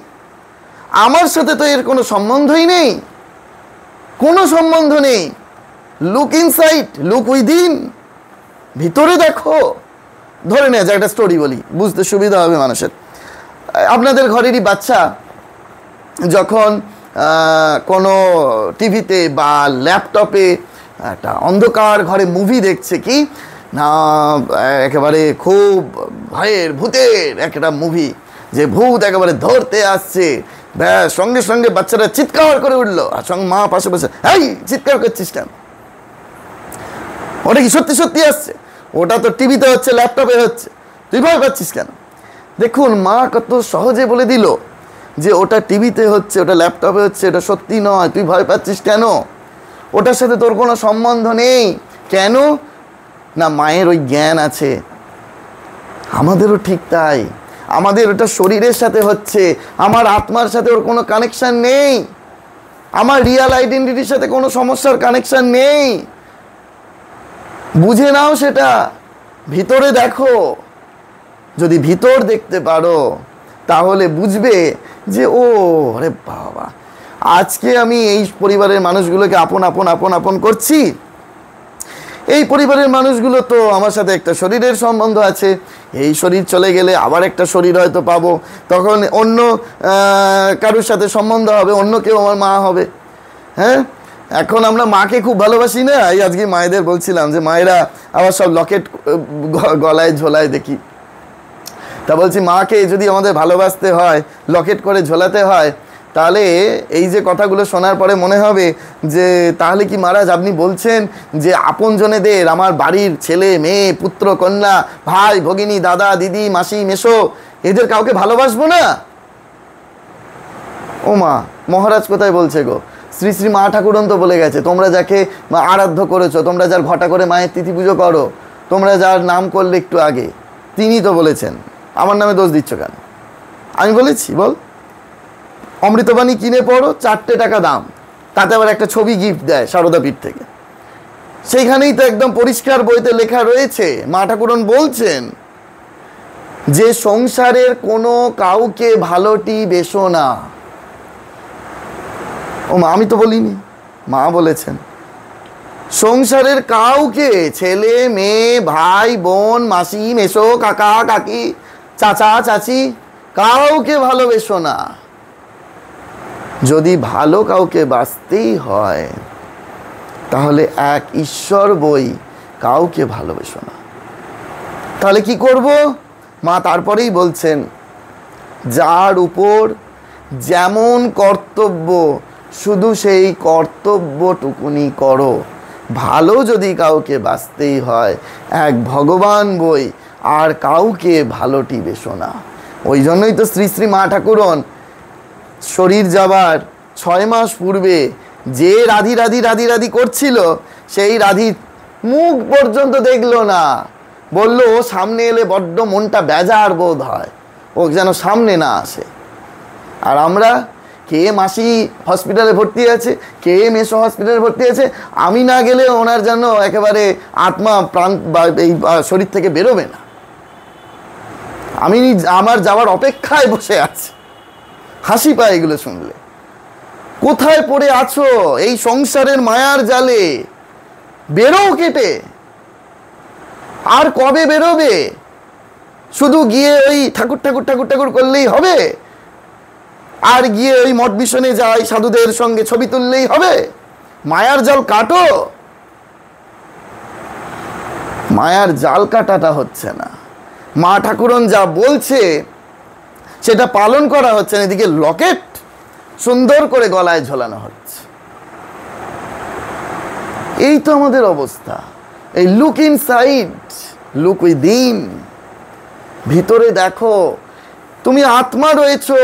আমার সাথে তো এর কোনো সম্বন্ধই নেই, কোনো সম্বন্ধ নেই। লুক ইনসাইড, লুক উইদিন, ভিতরে দেখো। ধরে নেওয়া যায়, একটা স্টোরি বলি, বুঝতে সুবিধা হবে মানুষের। আপনাদের ঘরেরই বাচ্চা যখন কোনো টিভিতে বা ল্যাপটপে একটা অন্ধকার ঘরে মুভি দেখছে, কি না একেবারে খুব ভয়ের ভূতের একটা মুভি, যে ভূত একেবারে ধরতে আসছে, ব্যাস সঙ্গে সঙ্গে বাচ্চারা চিৎকার করে উঠলো, আর সঙ্গে মা পাশে পাশে, এই চিৎকার করছিস কেন, ওটা কি সত্যি সত্যি আসছে? ওটা তো টিভিতে হচ্ছে, ল্যাপটপে হচ্ছে, তুই ভয় পাচ্ছিস কেন? দেখুন মা কত সহজে বলে দিল যে ওটা টিভিতে হচ্ছে, ওটা ল্যাপটপে হচ্ছে, এটা সত্যি নয়, তুই ভয় পাচ্ছিস কেন? ওটার সাথে তোর কোনো সম্বন্ধ নেই। কেন না, মায়ের ওই জ্ঞান আছে। আমাদেরও ঠিক তাই, আমাদের ওটা শরীরের সাথে হচ্ছে, আমার আত্মার সাথে ওর কোনো কানেকশন নেই, আমার রিয়াল আইডেন্টিটির সাথে কোনো সমস্যার কানেকশন নেই। বুঝে নাও সেটা, ভিতরে দেখো, যদি ভিতর দেখতে পারো তাহলে বুঝবে যে ও আরে বাবা, আজকে আমি এই পরিবারের মানুষগুলোকে আপন আপন আপন আপন করছি, এই পরিবারের মানুষগুলো তো আমার সাথে একটা শরীরের সম্বন্ধ আছে, এই শরীর চলে গেলে আবার একটা শরীর হয়তো পাবো, তখন অন্য কারোর সাথে সম্বন্ধ হবে, অন্য কেউ আমার মা হবে। হ্যাঁ, এখন আমরা মাকে খুব ভালোবাসি না, এই আজকে মায়েদের বলছিলাম যে মায়েরা আবার সব লকেট গলায় ঝোলায় দেখি, তা বলছি মাকে যদি আমাদের ভালোবাসতে হয়, লকেট করে ঝোলাতে হয়, তাহলে এই যে কথাগুলো শোনার পরে মনে হবে যে তাহলে কি মহারাজ আপনি বলছেন যে আপনজনেদের, আমার বাড়ির ছেলে মেয়ে পুত্র কন্যা ভাই ভগিনী দাদা দিদি মাসি মেসো, এদের কাউকে ভালোবাসবো না? ও মা, মহারাজ কোথায় বলছে গো? শ্রী শ্রী মা ঠাকুরন তো বলে গেছে, তোমরা যাকে আরাধ্য করেছো, তোমরা যার ঘটা করে মায়ের তিথি পুজো করো, তোমরা যার নাম করলে একটু আগে, তিনি তো বলেছেন, আমার নামে দোষ দিচ্ছ কেন? আমি বলেছি? বল, অমৃতবাণী কিনে পড়ো, 4 টাকা দাম, তাতে আবার একটা ছবি গিফট দেয় সারদাপীঠ থেকে, সেইখানেই তো একদম পরিষ্কার বইতে লেখা রয়েছে, মা ঠাকুরন বলছেন যে সংসারের কোনো কাউকে ভালোটি বেশো না। ও মা, আমি তো বলিনি, মা বলেছেন সংসারের কাউকে, ছেলে মেয়ে ভাই বোন মাসি মেসো কাকা কাকি চাচা চাচি, কাউকে ভালোবেসো না। যদি ভালো কাউকে বাঁচতেই হয় তাহলে এক ঈশ্বর বই কাউকে ভালোবেসো না। তাহলে কি করব? মা তারপরেই বলছেন, যার উপর যেমন কর্তব্য শুধু সেই কর্তব্যটুকুনি করো। ভালো যদি কাউকে বাঁচতেই হয় এক ভগবান বই, আর কাউকে ভালোটি বেশো না। ওই জন্যই তো শ্রী শ্রী মা ঠাকুরন শরীর যাবার 6 মাস পূর্বে যে রাধি রাধি রাধি রাধি করছিল, সেই রাধি মুখ পর্যন্ত দেখলো না, বলল ও সামনে এলে বড্ড মনটা বেজার বোধ হয়, ও যেন সামনে না আসে। আর আমরা, কে মাসি হসপিটালে ভর্তি আছে, কে মেসো হসপিটালে ভর্তি আছে, আমি না গেলে ওনার যেন একেবারে আত্মা প্রাণ এই শরীর থেকে বেরোবে না, আমি আমার যাওয়ার অপেক্ষায় বসে আছি। হাসি পায় এগুলো শুনলে। কোথায় পড়ে আছো এই সংসারের মায়ার জালে? বেরো কেটে। আর কবে বেরোবে? শুধু গিয়ে ওই ঠাকুর ঠাকুর ঠাকুর ঠাকুর করলেই হবে? আর গিয়ে ওই মঠ মিশনে যাই সাধুদের সঙ্গে ছবি তুললেই হবে? মায়ার জাল কাটো। মায়ার জাল কাটাটা হচ্ছে না, মা ঠাকুরন যা বলছে সেটা পালন করা হচ্ছে না, এদিকে লকেট সুন্দর করে গলায় ঝোলানো হচ্ছে। এই তো আমাদের অবস্থা। এই লুক ইনসাইড, লুক উইদিন, ভিতরে দেখো। তুমি আত্মা রয়েছো।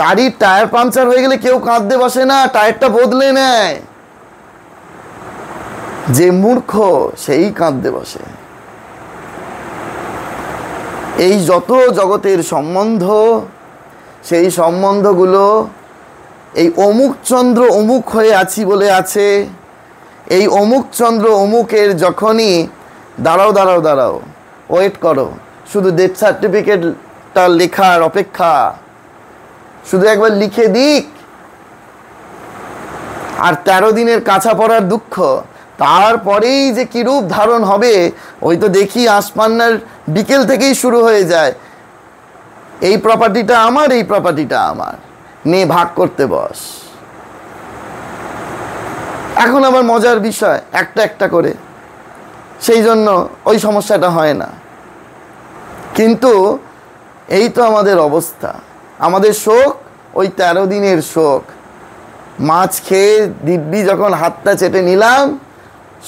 গাড়ির টায়ার পাংচার হয়ে গেলে কেউ কাঁদতে বসে না, টায়ারটা বদলে নেয়। যে মূর্খ সেই কাঁদতে বসে। এই যত জগতের সম্বন্ধ, সেই সম্বন্ধগুলো এই অমুক চন্দ্র অমুক হয়ে আছি বলে আছে। এই অমুক চন্দ্র অমুকের যখনই দাঁড়াও দাঁড়াও দাঁড়াও, ওয়েট করো, শুধু ডেথ সার্টিফিকেটটা লেখার অপেক্ষা, শুধু একবার লিখে দিক। আর 13 দিনের কাছা পড়ার দুঃখ, তারপরেই যে কি রূপ ধারণ হবে ওই তো দেখি আসমান্নার বিকেল থেকেই শুরু হয়ে যায়, এই প্রপার্টিটা আমার, এই প্রপার্টিটা আমার, নে ভাগ করতে বস। এখন আবার মজার বিষয়, একটা একটা করে, সেই জন্য ওই সমস্যাটা হয় না। কিন্তু এই তো আমাদের অবস্থা, আমাদের শোক ওই 13 দিনের শোক। মাছ খেয়ে দিব্যি যখন হাতটা চেটে নিলাম,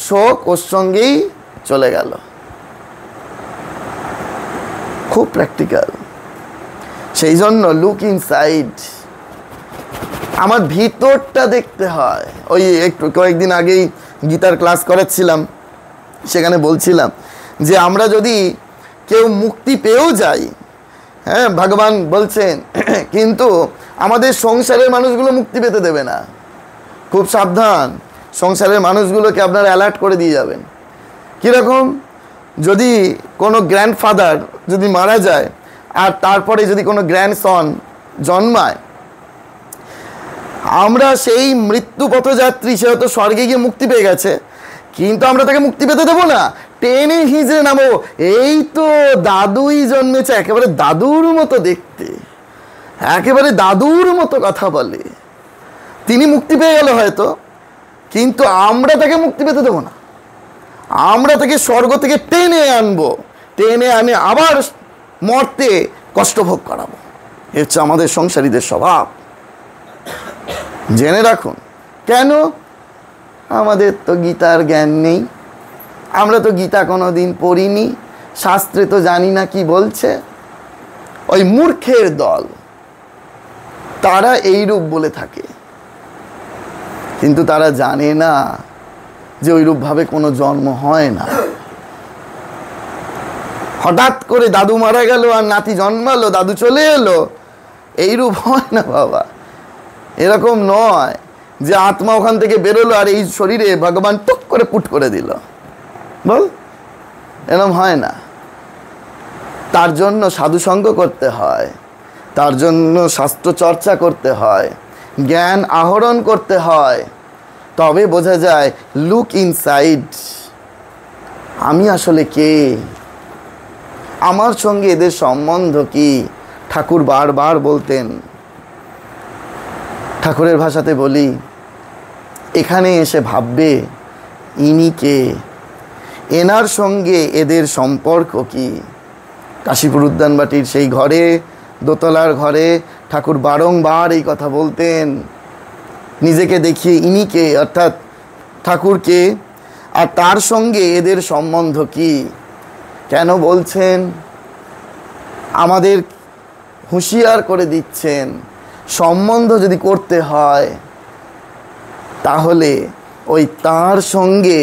শোক ওর সঙ্গেই চলে গেল। খুব প্র্যাকটিক্যাল। সেই জন্য লুক ইনসাইড, আমার ভিতরটা দেখতে হয়। ওই একটু কয়েকদিন আগেই গীতার ক্লাস করাচ্ছিলাম, সেখানে বলছিলাম যে আমরা যদি কেউ মুক্তি পেয়েও যাই, হ্যাঁ ভগবান বলছেন, কিন্তু আমাদের সংসারের মানুষগুলো মুক্তি পেতে দেবে না। খুব সাবধান, সংসারের মানুষগুলোকে আপনারা অ্যালার্ট করে দিয়ে যাবেন। কীরকম? যদি কোনো গ্র্যান্ডফাদার যদি মারা যায় আর তারপরে যদি কোনো গ্র্যান্ডসন জন্মায়, আমরা সেই মৃত্যু পথযাত্রী, সে হয়তো স্বর্গে গিয়ে মুক্তি পেয়ে গেছে, কিন্তু আমরা তাকে মুক্তি পেতে দেবো না, টেনে হিজড়ে নামো। এই তো দাদুই জন্মেছে, একেবারে দাদুর মতো দেখতে, একেবারে দাদুর মতো কথা বলে, তিনি মুক্তি পেয়ে গেল হয়তো, কিন্তু আমরা তাকে মুক্তি পেতে দেবো না। আমরা তাকে স্বর্গ থেকে টেনে আনবো, টেনে আনে আবার মরতে কষ্ট ভোগ করাবো। এ হচ্ছে আমাদের সংসারীদের স্বভাব। জেনে রাখুন। কেন? আমাদের তো গীতার জ্ঞান নেই, আমরা তো গীতা কোনো দিন পড়িনি, শাস্ত্রে তো জানি না কি বলছে। ওই মূর্খের দল, তারা এইরূপ বলে থাকে, কিন্তু তারা জানে না যে ওইরূপভাবে কোনো জন্ম হয় না। হঠাৎ করে দাদু মারা গেল আর নাতি জন্মালো, দাদু চলে এলো, এইরূপ হয় না বাবা। এরকম নয় যে আত্মা ওখান থেকে বেরোলো আর এই শরীরে ভগবান টুক করে পুট করে দিল, বল, এরকম হয় না। তার জন্য সাধুসঙ্গ করতে হয়, তার জন্য শাস্ত্র চর্চা করতে হয়, জ্ঞান আহরণ করতে হয়, তবে বোঝা যায় লুক ইনসাইড, আমি আসলে কে, আমার সঙ্গে এদের সম্বন্ধ কি। ঠাকুর বারবার বলতেন, ঠাকুরের ভাষাতে বলি, এখানে এসে ভাববে ইনি কে, এনার সঙ্গে এদের সম্পর্ক কি। কাশীপুর উদ্যানবাটির সেই ঘরে, দোতলার ঘরে ঠাকুর বারংবার এই কথা বলতেন, নিজেকে দেখিয়ে ইনি কে, অর্থাৎ ঠাকুরকে, আর তার সঙ্গে এদের সম্বন্ধ কি। কেন বলছেন? আমাদের হুঁশিয়ার করে দিচ্ছেন, সম্বন্ধ যদি করতে হয় তাহলে ওই তার সঙ্গে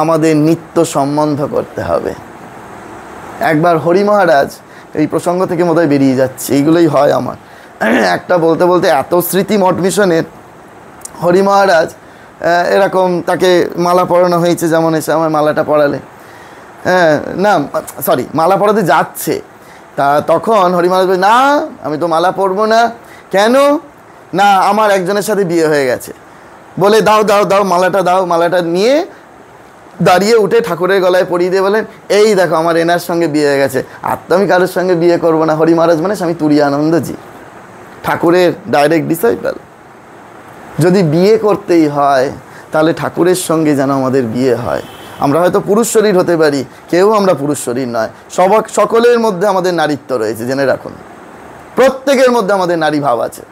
আমাদের নিত্য সম্বন্ধ করতে হবে। একবার হরি মহারাজ, এই প্রসঙ্গ থেকে বোধহয় বেরিয়ে যাচ্ছে, এইগুলোই হয় আমার, একটা বলতে বলতে এত স্মৃতি মঠ মিশনের, হরি মহারাজ এরকম তাকে মালা পরানো হয়েছে, যেমন এসে আমার মালাটা পরালে, হ্যাঁ না সরি মালা পরাতে যাচ্ছে, তা তখন হরি মহারাজ বলে, না আমি তো মালা পরবো না। কেন? না আমার একজনের সাথে বিয়ে হয়ে গেছে। বলে দাও দাও দাও মালাটা দাও। মালাটা নিয়ে দাঁড়িয়ে উঠে ঠাকুরের গলায় পরিয়ে দিয়ে বলেন, এই দেখো আমার এনার সঙ্গে বিয়ে হয়ে গেছে, আর তো আমি কারোর সঙ্গে বিয়ে করবো না। হরি মহারাজ মানে স্বামী তুরীয়ানন্দজি, ঠাকুরের ডাইরেক্ট ডিসাইপল। যদি বিয়ে করতেই হয় তাহলে ঠাকুরের সঙ্গে যেন আমাদের বিয়ে হয়। আমরা হয়তো পুরুষ শরীর হতে পারি, কেউ আমরা পুরুষ শরীর নয়, সকলের মধ্যে আমাদের নারীত্ব রয়েছে, জেনে রাখুন। প্রত্যেকের মধ্যে আমাদের নারী ভাব আছে,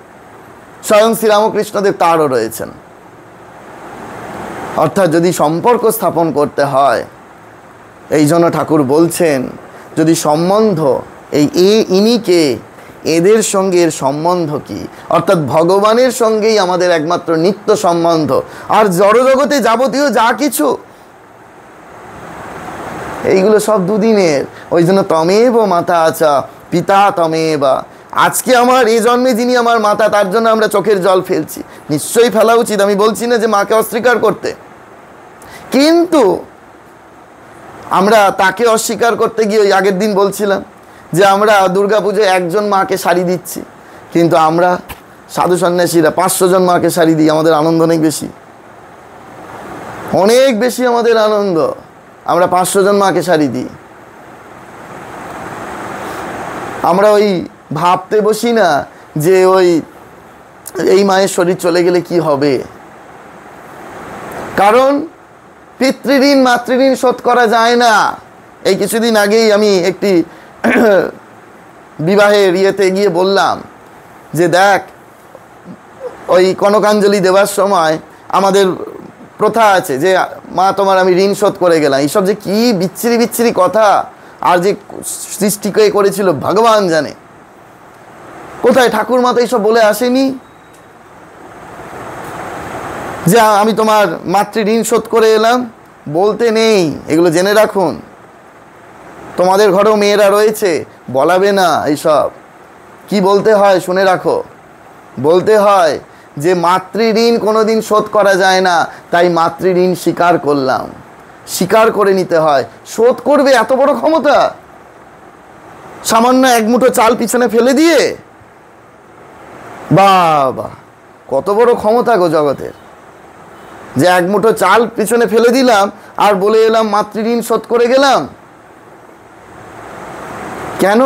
স্বয়ং শ্রীরামকৃষ্ণদেব তারও রয়েছেন। অর্থাৎ যদি সম্পর্ক স্থাপন করতে হয়, এই জন্য ঠাকুর বলছেন যদি সম্বন্ধ, এই ইনি কে, এদের সঙ্গে এর সম্বন্ধ কি, অর্থাৎ ভগবানের সঙ্গেই আমাদের একমাত্র নিত্য সম্বন্ধ। আর জড়জগতে যাবতীয় যা কিছু এইগুলো সব দুদিনের। ওই জন্য তমেব মাতা আচা পিতা তমেবা, আজকে আমার এই জন্মে যিনি আমার মাতা, তার জন্য আমরা চোখের জল ফেলছি, নিশ্চয়ই ফেলা উচিত। আমি বলছি না যে মাকে অস্বীকার করতে, কিন্তু আমরা তাকে অস্বীকার করতে গিয়ে ওই আগের দিন বলছিলাম যে আমরা দুর্গাপুজোয় একজন মাকে শাড়ি দিচ্ছি, কিন্তু আমরা সাধু সন্ন্যাসীরা 500 জন মাকে শাড়ি দিই, আমাদের আনন্দ অনেক বেশি। অনেক বেশি আমাদের আনন্দ। আমরা 500 জন মাকে শাড়ি দিই। আমরা ওই ভাবতে বসি না যে ওই এই মায়ের শরীর চলে গেলে কি হবে। কারণ পিতৃঋণ মাতৃঋণ শোধ করা যায় না। এই কিছুদিন আগেই আমি একটি বিবাহের ইয়েতে গিয়ে বললাম যে দেখ, ওই কনকাঞ্জলি দেওয়ার সময় আমাদের প্রথা আছে যে মা তোমার আমি ঋণ শোধ করে গেলাম। এইসব যে কি বিচ্ছিরি বিচ্ছিরি কথা, আর যে সৃষ্টি করেছিল ভগবান জানে। কোথায় ঠাকুর মা তো এইসব বলে আসেনি যে আমি তোমার মাতৃ ঋণ শোধ করে এলাম, বলতে নেই। এগুলো জেনে রাখুন। তোমাদের ঘরেও মেয়েরা রয়েছে, বলাবে না এইসব। কি বলতে হয় শুনে রাখো। বলতে হয় যে মাতৃ ঋণ কোনোদিন শোধ করা যায় না, তাই মাতৃ ঋণ স্বীকার করলাম। স্বীকার করে নিতে হয়। শোধ করবে এত বড় ক্ষমতা? সামান্য এক মুঠো চাল পিছনে ফেলে দিয়ে? বাবা, কত বড় ক্ষমতা গো জগতের, যে এক মুঠো চাল পিছনে ফেলে দিলাম আর বলে এলাম মাতৃ ঋণ শোধ করে গেলাম। কেন?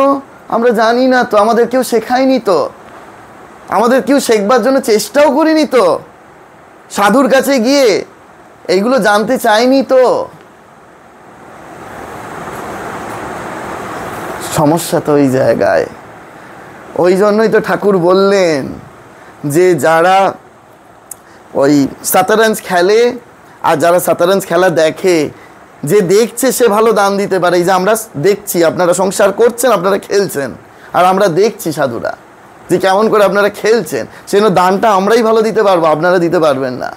আমরা জানি না তো, আমাদের কেউ শেখায়নি তো, আমাদের কেউ শেখবার জন্য চেষ্টাও করিনি তো, সাধুর কাছে গিয়ে এইগুলো জানতে চাইনি তো। সমস্যা তো ওই জায়গায়। ওই জন্যই তো ঠাকুর বললেন যে যারা ওই শতরঞ্জ খেলে আর যারা শতরঞ্জ খেলা দেখে, যে দেখছে সে ভালো দান দিতে পারে। এই যে আমরা দেখছি, আপনারা সংসার করছেন, আপনারা খেলছেন, আর আমরা দেখছি সাধুরা যে কেমন করে আপনারা খেলছেন, সেজন্য দানটা আমরাই ভালো দিতে পারবো, আপনারা দিতে পারবেন না।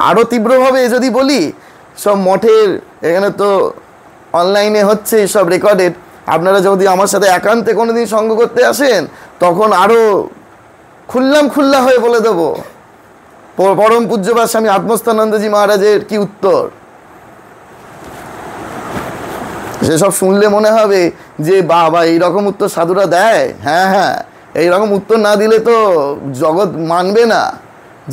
আরও তীব্রভাবে যদি বলি, সব মঠের এখানে তো অনলাইনে হচ্ছে সব রেকর্ডেড, আপনারা যদি আমার সাথে একান্তে কোনোদিন সঙ্গ করতে আসেন, তখন আরও খুল্লা হয়ে বলে দেবো পরম পূজ্যপাদ স্বামী আত্মস্থানন্দজি মহারাজের কি উত্তর। সেসব শুনলে মনে হবে যে বাবা এইরকম উত্তর সাধুরা দেয়। হ্যাঁ, এইরকম উত্তর না দিলে তো জগৎ মানবে না।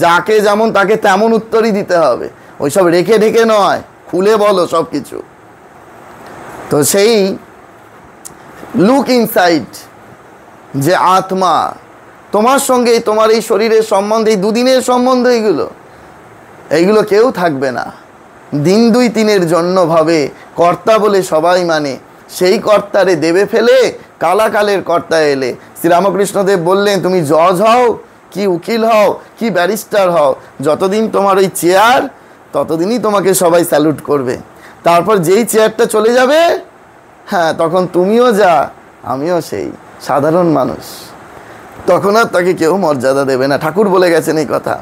যাকে যেমন তাকে তেমন উত্তরই দিতে হবে, ওইসব রেখে ঢেকে নয়, খুলে বলো সব কিছু। তো সেই লুক ইনসাইড, যে আত্মা তোমার সঙ্গে, তোমার এই শরীরের সম্বন্ধে, এই দুদিনের সম্বন্ধ, এইগুলো কেউ থাকবে না। দিন 2-3 জন্য ভাবে কর্তা বলে সবাই মানে, সেই কর্তারে দেবে ফেলে কালাকালের কর্তা এলে। শ্রীরামকৃষ্ণদেব বললেন তুমি জজ হও কি উকিল হও কি ব্যারিস্টার হও, যতদিন তোমার ওই চেয়ার, ততদিনই তোমাকে সবাই স্যালুট করবে। তারপর যেই চেয়ারটা চলে যাবে, হ্যাঁ, তখন তুমিও যা আমিও সেই সাধারণ মানুষ, তখন আর তাকে কেউ মর্যাদা দেবে না। ঠাকুর বলে গেছেন এই কথা।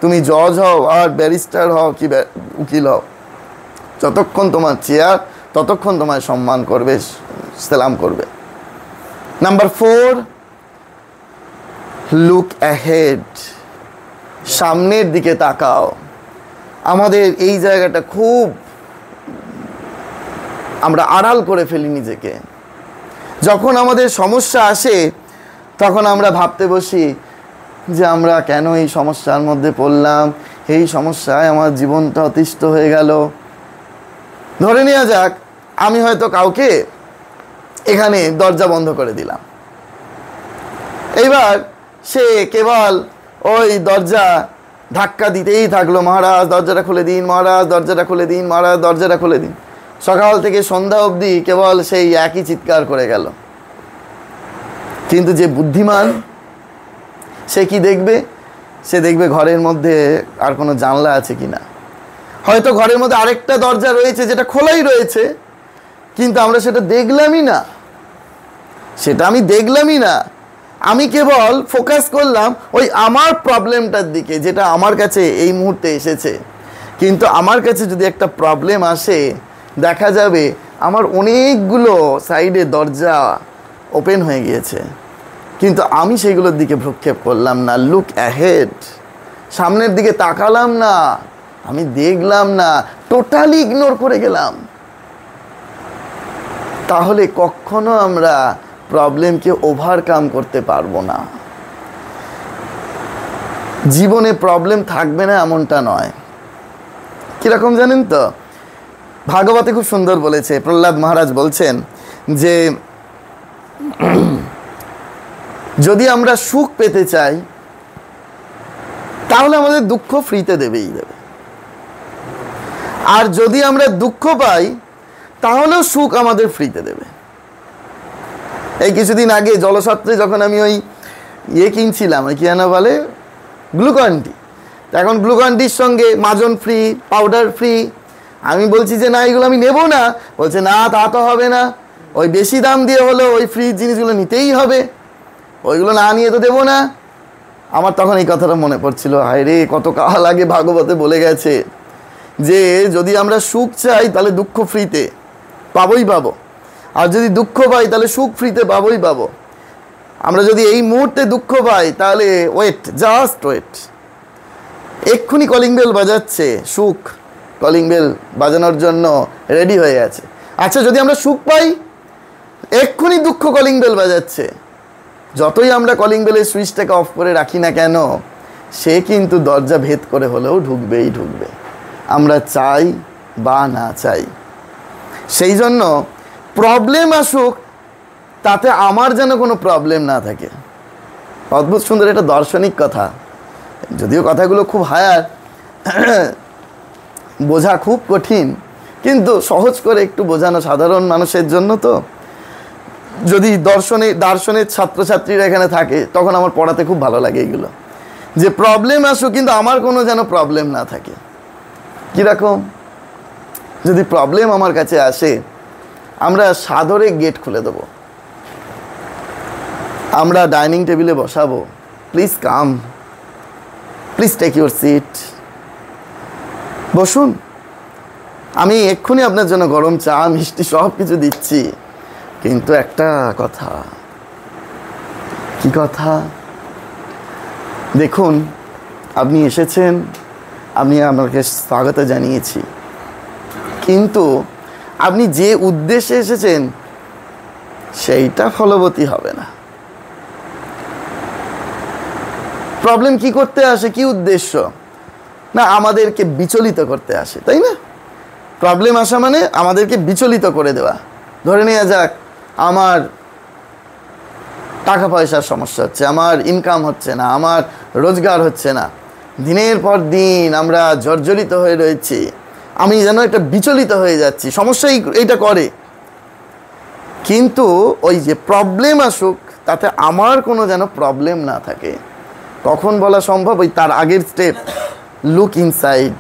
তুমি জজ হও আর ব্যারিস্টার হও কি উকিল হও, যতক্ষণ তোমার চেয়ার, ততক্ষণ তোমায় সম্মান করবে, সালাম করবে। নাম্বার 4, লুক অ্যাহেড, সামনের দিকে তাকাও। আমাদের এই জায়গাটা খুব আমরা আড়াল করে ফেলি নিজেকে। যখন আমাদের সমস্যা আসে, তখন আমরা ভাবতে বসি যে আমরা কেন এই সমস্যার মধ্যে পড়লাম, এই সমস্যায় আমার জীবনটা অতিষ্ঠ হয়ে গেল। ধরে নেওয়া যাক, আমি হয়তো কাউকে এখানে দরজা বন্ধ করে দিলাম, এইবার সে কেবল ওই দরজা ধাক্কা দিতেই থাকলো, মহারাজ দরজাটা খুলে দিন, মহারাজ দরজাটা খুলে দিন, মহারাজ দরজাটা খুলে দিন। সকাল থেকে সন্ধ্যা অবধি কেবল সেই একই চিৎকার করে গেল। কিন্তু যে বুদ্ধিমান, সে কি দেখবে? সে দেখবে ঘরের মধ্যে আর কোনো জানলা আছে কিনা। হয়তো ঘরের মধ্যে আরেকটা দরজা রয়েছে যেটা খোলাই রয়েছে, কিন্তু আমরা সেটা দেখলামই না, সেটা আমি দেখলামই না। আমি কেবল ফোকাস করলাম ওই আমার প্রবলেমটার দিকে, যেটা আমার কাছে এই মুহূর্তে এসেছে। কিন্তু আমার কাছে যদি একটা প্রবলেম আসে, দেখা যাবে আমার অনেকগুলো সাইডে দরজা ওপেন হয়ে গিয়েছে, কিন্তু আমি সেইগুলোর দিকে ভ্রুক্ষেপ করলাম না। লুক অ্যাহেড, সামনের দিকে তাকালাম না, আমি দেখলাম না, টোটালি ইগনোর করে গেলাম। তাহলে কখনো আমরা প্রবলেমকে ওভারকাম করতে পারবো না। জীবনে প্রবলেম থাকবে না এমনটা নয়। কীরকম জানেন তো, ভাগবতে খুব সুন্দর বলেছে, প্রহ্লাদ মহারাজ বলছেন যে যদি আমরা সুখ পেতে চাই তাহলে আমাদের দুঃখ ফ্রিতে দেবেই দেবে, আর যদি আমরা দুঃখ পাই তাহলেও সুখ আমাদের ফ্রিতে দেবে। এই কিছুদিন আগে জলছত্রে যখন আমি ওই কিনছিলাম, ওই কি যেন বলে, গ্লুকন ডি, এখন গ্লুকন ডির সঙ্গে মাজন ফ্রি, পাউডার ফ্রি। আমি বলছি যে না, এগুলো আমি নেব না। বলছে না, তা তো হবে না, ওই বেশি দাম দিয়ে হলো ওই ফ্রি জিনিসগুলো নিতেই হবে, ওইগুলো না নিয়ে তো দেবো না। আমার তখন এই কথাটা মনে পড়ছিল, হায় রে, কত কাল আগে ভাগবতে বলে গেছে যে যদি আমরা সুখ চাই তাহলে দুঃখ ফ্রিতে পাবোই পাবো, আর যদি দুঃখ পাই তাহলে সুখ ফ্রিতে পাবোই পাবো। আমরা যদি এই মুহূর্তে দুঃখ পাই তাহলে ওয়েট, জাস্ট ওয়েট, এক্ষুনি কলিং বেল বাজাচ্ছে, সুখ কলিং বেল বাজানোর জন্য রেডি হয়ে আছে। আচ্ছা, যদি আমরা সুখ পাই, এক্ষুনি দুঃখ কলিং বেল বাজাচ্ছে। যতই আমরা কলিং বেলের সুইচটাকে অফ করে রাখি না কেন, সে কিন্তু দরজা ভেদ করে হলেও ঢুকবেই ঢুকবে, আমরা চাই বা না চাই। সেই জন্য প্রবলেম আসুক, তাতে আমার যেন কোনো প্রবলেম না থাকে। অদ্ভুত সুন্দর এটা দার্শনিক কথা, যদিও কথাগুলো খুব হায়ার, বোঝা খুব কঠিন, কিন্তু সহজ করে একটু বোঝানো সাধারণ মানুষের জন্য। তো যদি দার্শনের ছাত্রছাত্রীরা এখানে থাকে তখন আমার পড়াতে খুব ভালো লাগে এগুলো, যে প্রবলেম আসুক কিন্তু আমার কোনো যেন প্রবলেম না থাকে। কীরকম, যদি প্রবলেম আমার কাছে আসে, আমরা সাদরে গেট খুলে দেবো, আমরা ডাইনিং টেবিলে বসাবো, please come, please take your seat, বসুন, আমি এক্ষুনি আপনার জন্য গরম চা মিষ্টি সব কিছু দিচ্ছি। কিন্তু একটা কথা, কি কথা, দেখুন, আপনি এসেছেন, আমি আপনাকে স্বাগত জানিয়েছি, কিন্তু আপনি যে উদ্দেশ্যে এসেছেন সেইটা ফলবতী হবে না। প্রবলেম কি করতে আসে, কি উদ্দেশ্য, না আমাদেরকে বিচলিত করতে আসে, তাই না? প্রবলেম আসা মানে আমাদেরকে বিচলিত করে দেওয়া। ধরে নেওয়া যাক, আমার টাকা পয়সার সমস্যা হচ্ছে, আমার ইনকাম হচ্ছে না, আমার রোজগার হচ্ছে না, দিনের পর দিন আমরা জর্জরিত হয়ে রয়েছি, আমি যেন একটা বিচলিত হয়ে যাচ্ছি, সমস্যাই এইটা করে। কিন্তু ওই যে প্রবলেম আসুক, তাতে আমার কোনো যেন প্রবলেম না থাকে। কখন বলা সম্ভব? ওই তার আগের স্টেপ, লুক ইনসাইড।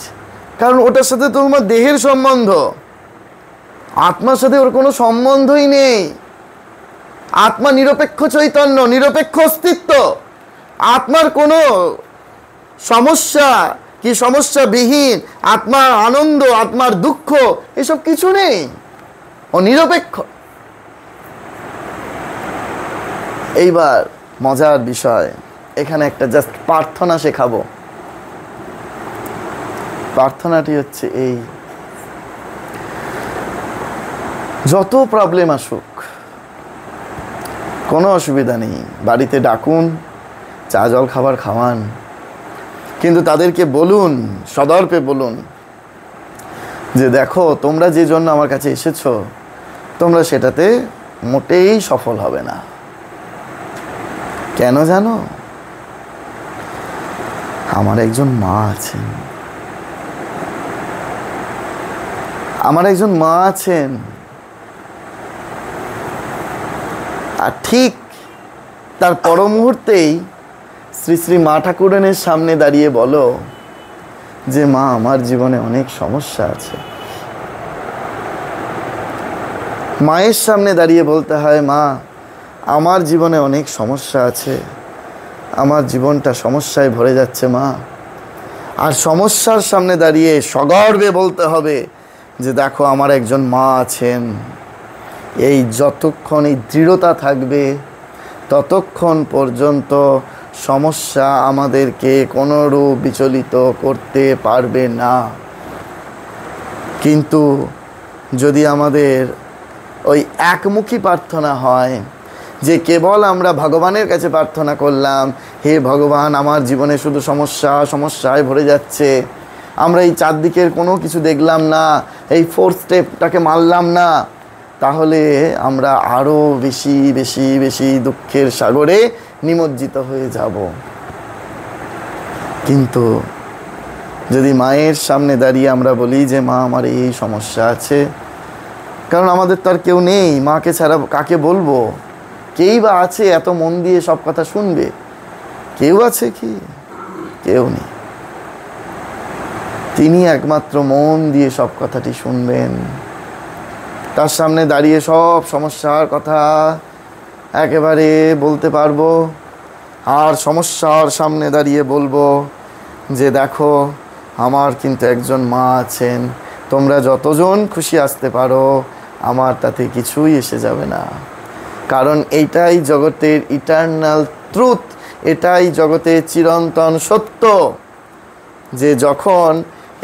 কারণ ওটার সাথে তোমার দেহের সম্বন্ধ, আত্মার সাথে ওর কোনো সম্বন্ধই নেই। আত্মা নিরপেক্ষ চৈতন্য, নিরপেক্ষ অস্তিত্ব, আত্মার কোনো সমস্যা কি সমস্যাবিহীন, আত্মার আনন্দ, আত্মার দুঃখ, এসব কিছু নেই, ও নিরপেক্ষ। এইবার মজার বিষয়, এখানে একটা জাস্ট প্রার্থনা শেখাবো। প্রার্থনাটি হচ্ছে এই, যত প্রবলেম আসুক কোনো অসুবিধা নেই, বাড়িতে ডাকুন, চা জল খাবার খাওয়ান, কিন্তু তাদেরকে বলুন, সদর্পে বলুন যে দেখো, তোমরা যে জন্য আমার কাছে এসেছো, তোমরা সেটাতে মোটেই সফল হবে না। কেন জানো? আমার একজন মা আছেন, আমার একজন মা আছেন। আর ঠিক তার পর মুহূর্তেই শ্রী শ্রী মা ঠাকুরানের সামনে দাঁড়িয়ে বলো যে মা, আমার জীবনে অনেক সমস্যা আছে। মায়ের সামনে দাঁড়িয়ে বলতে হয়, মা, আমার জীবনে অনেক সমস্যা আছে, আমার জীবনটা সমস্যায় ভরে যাচ্ছে মা। আর সমস্যার সামনে দাঁড়িয়ে সগর্বে বলতে হবে যে দেখো, আমার একজন মা আছেন। এই যতক্ষণ এই দৃঢ়তা থাকবে, ততক্ষণ পর্যন্ত সমস্যা আমাদেরকে কোনোরূপ বিচলিত করতে পারবে না। কিন্তু যদি আমাদের ওই একমুখী প্রার্থনা হয় যে কেবল আমরা ভগবানের কাছে প্রার্থনা করলাম, হে ভগবান আমার জীবনে শুধু সমস্যায় ভরে যাচ্ছে, আমরা এই চারদিকের কোনো কিছু দেখলাম না, এই ফোর্থ স্টেপটাকে মানলাম না, তাহলে আমরা আরও বেশি বেশি বেশি দুঃখের সাগরে নিমজ্জিত হয়ে যাব। কিন্তু যদি মায়ের সামনে দাঁড়িয়ে আমরা বলি যে মা আমার এই সমস্যা আছে, কারণ আমাদের তো আর কেউ নেই, মাকে ছাড়া কাকে বলবো, কেই বা আছে এত মন দিয়ে সব কথা শুনবে? কেউ আছে কি? কেউ নেই। তিনি একমাত্র মন দিয়ে সব কথাটি শুনবেন। তার সামনে দাঁড়িয়ে সব সমস্যার কথা একেবারে বলতে পারবো, আর সমস্যার সামনে দাঁড়িয়ে বলবো যে দেখো আমার কিন্তু একজন মা আছেন, তোমরা যতজন খুশি আসতে পারো, আমার তাতে কিছুই এসে যাবে না। কারণ এইটাই জগতের ইটারনাল ট্রুথ, এটাই জগতের চিরন্তন সত্য, যে যখন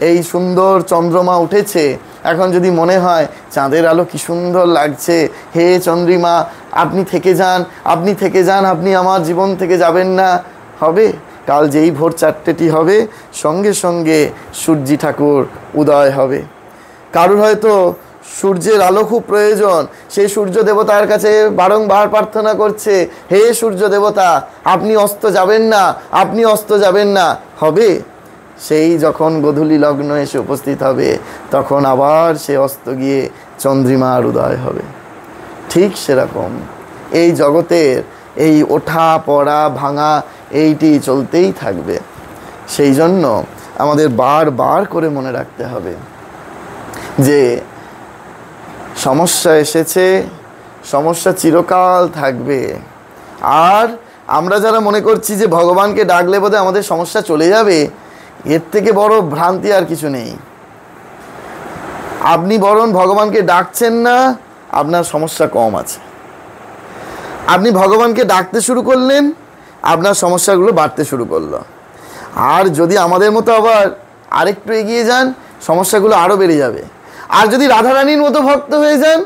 এই সুন্দর চন্দ্রমা উঠেছে, এখন যদি মনে হয় চাঁদের আলো কি সুন্দর লাগছে, হে চন্দ্রিমা আপনি থেকে যান, আপনি থেকে যান, আপনি আমার জীবন থেকে যাবেন না, হবে? কাল যেই ভোর 4টেটি হবে, সঙ্গে সঙ্গে সূর্যি ঠাকুর উদয় হবে। কারুর হয়তো সূর্যের আলো খুব প্রয়োজন, সেই সূর্য দেবতার কাছে বারংবার প্রার্থনা করছে, হে সূর্য দেবতা আপনি অস্ত যাবেন না, আপনি অস্ত যাবেন না, হবে? সেই যখন গোধূলি লগ্ন এসে উপস্থিত হবে, তখন আবার সে অস্ত গিয়ে চন্দ্রিমার উদয় হবে। ঠিক সেরকম এই জগতের এই ওঠা পড়া ভাঙা এইটি চলতেই থাকবে। সেই জন্য আমাদের বারবার করে মনে রাখতে হবে যে সমস্যা এসেছে, সমস্যা চিরকাল থাকবে। আর আমরা যারা মনে করছি যে ভগবানকে ডাকলে বোধহয় আমাদের সমস্যা চলে যাবে, এর থেকে বড় ভ্রান্তি আর কিছু নেই। আপনি বরং ভগবানকে ডাকছেন না, আপনার সমস্যা কম আছে। আপনি ভগবানকে ডাকতে শুরু করলেন, আপনার সমস্যাগুলো বাড়তে শুরু করলো। আর যদি আমাদের মতো আবার আরেকটু এগিয়ে যান, সমস্যাগুলো আরও বেড়ে যাবে। আর যদি রাধারানীর মতো ভক্ত হয়ে যান,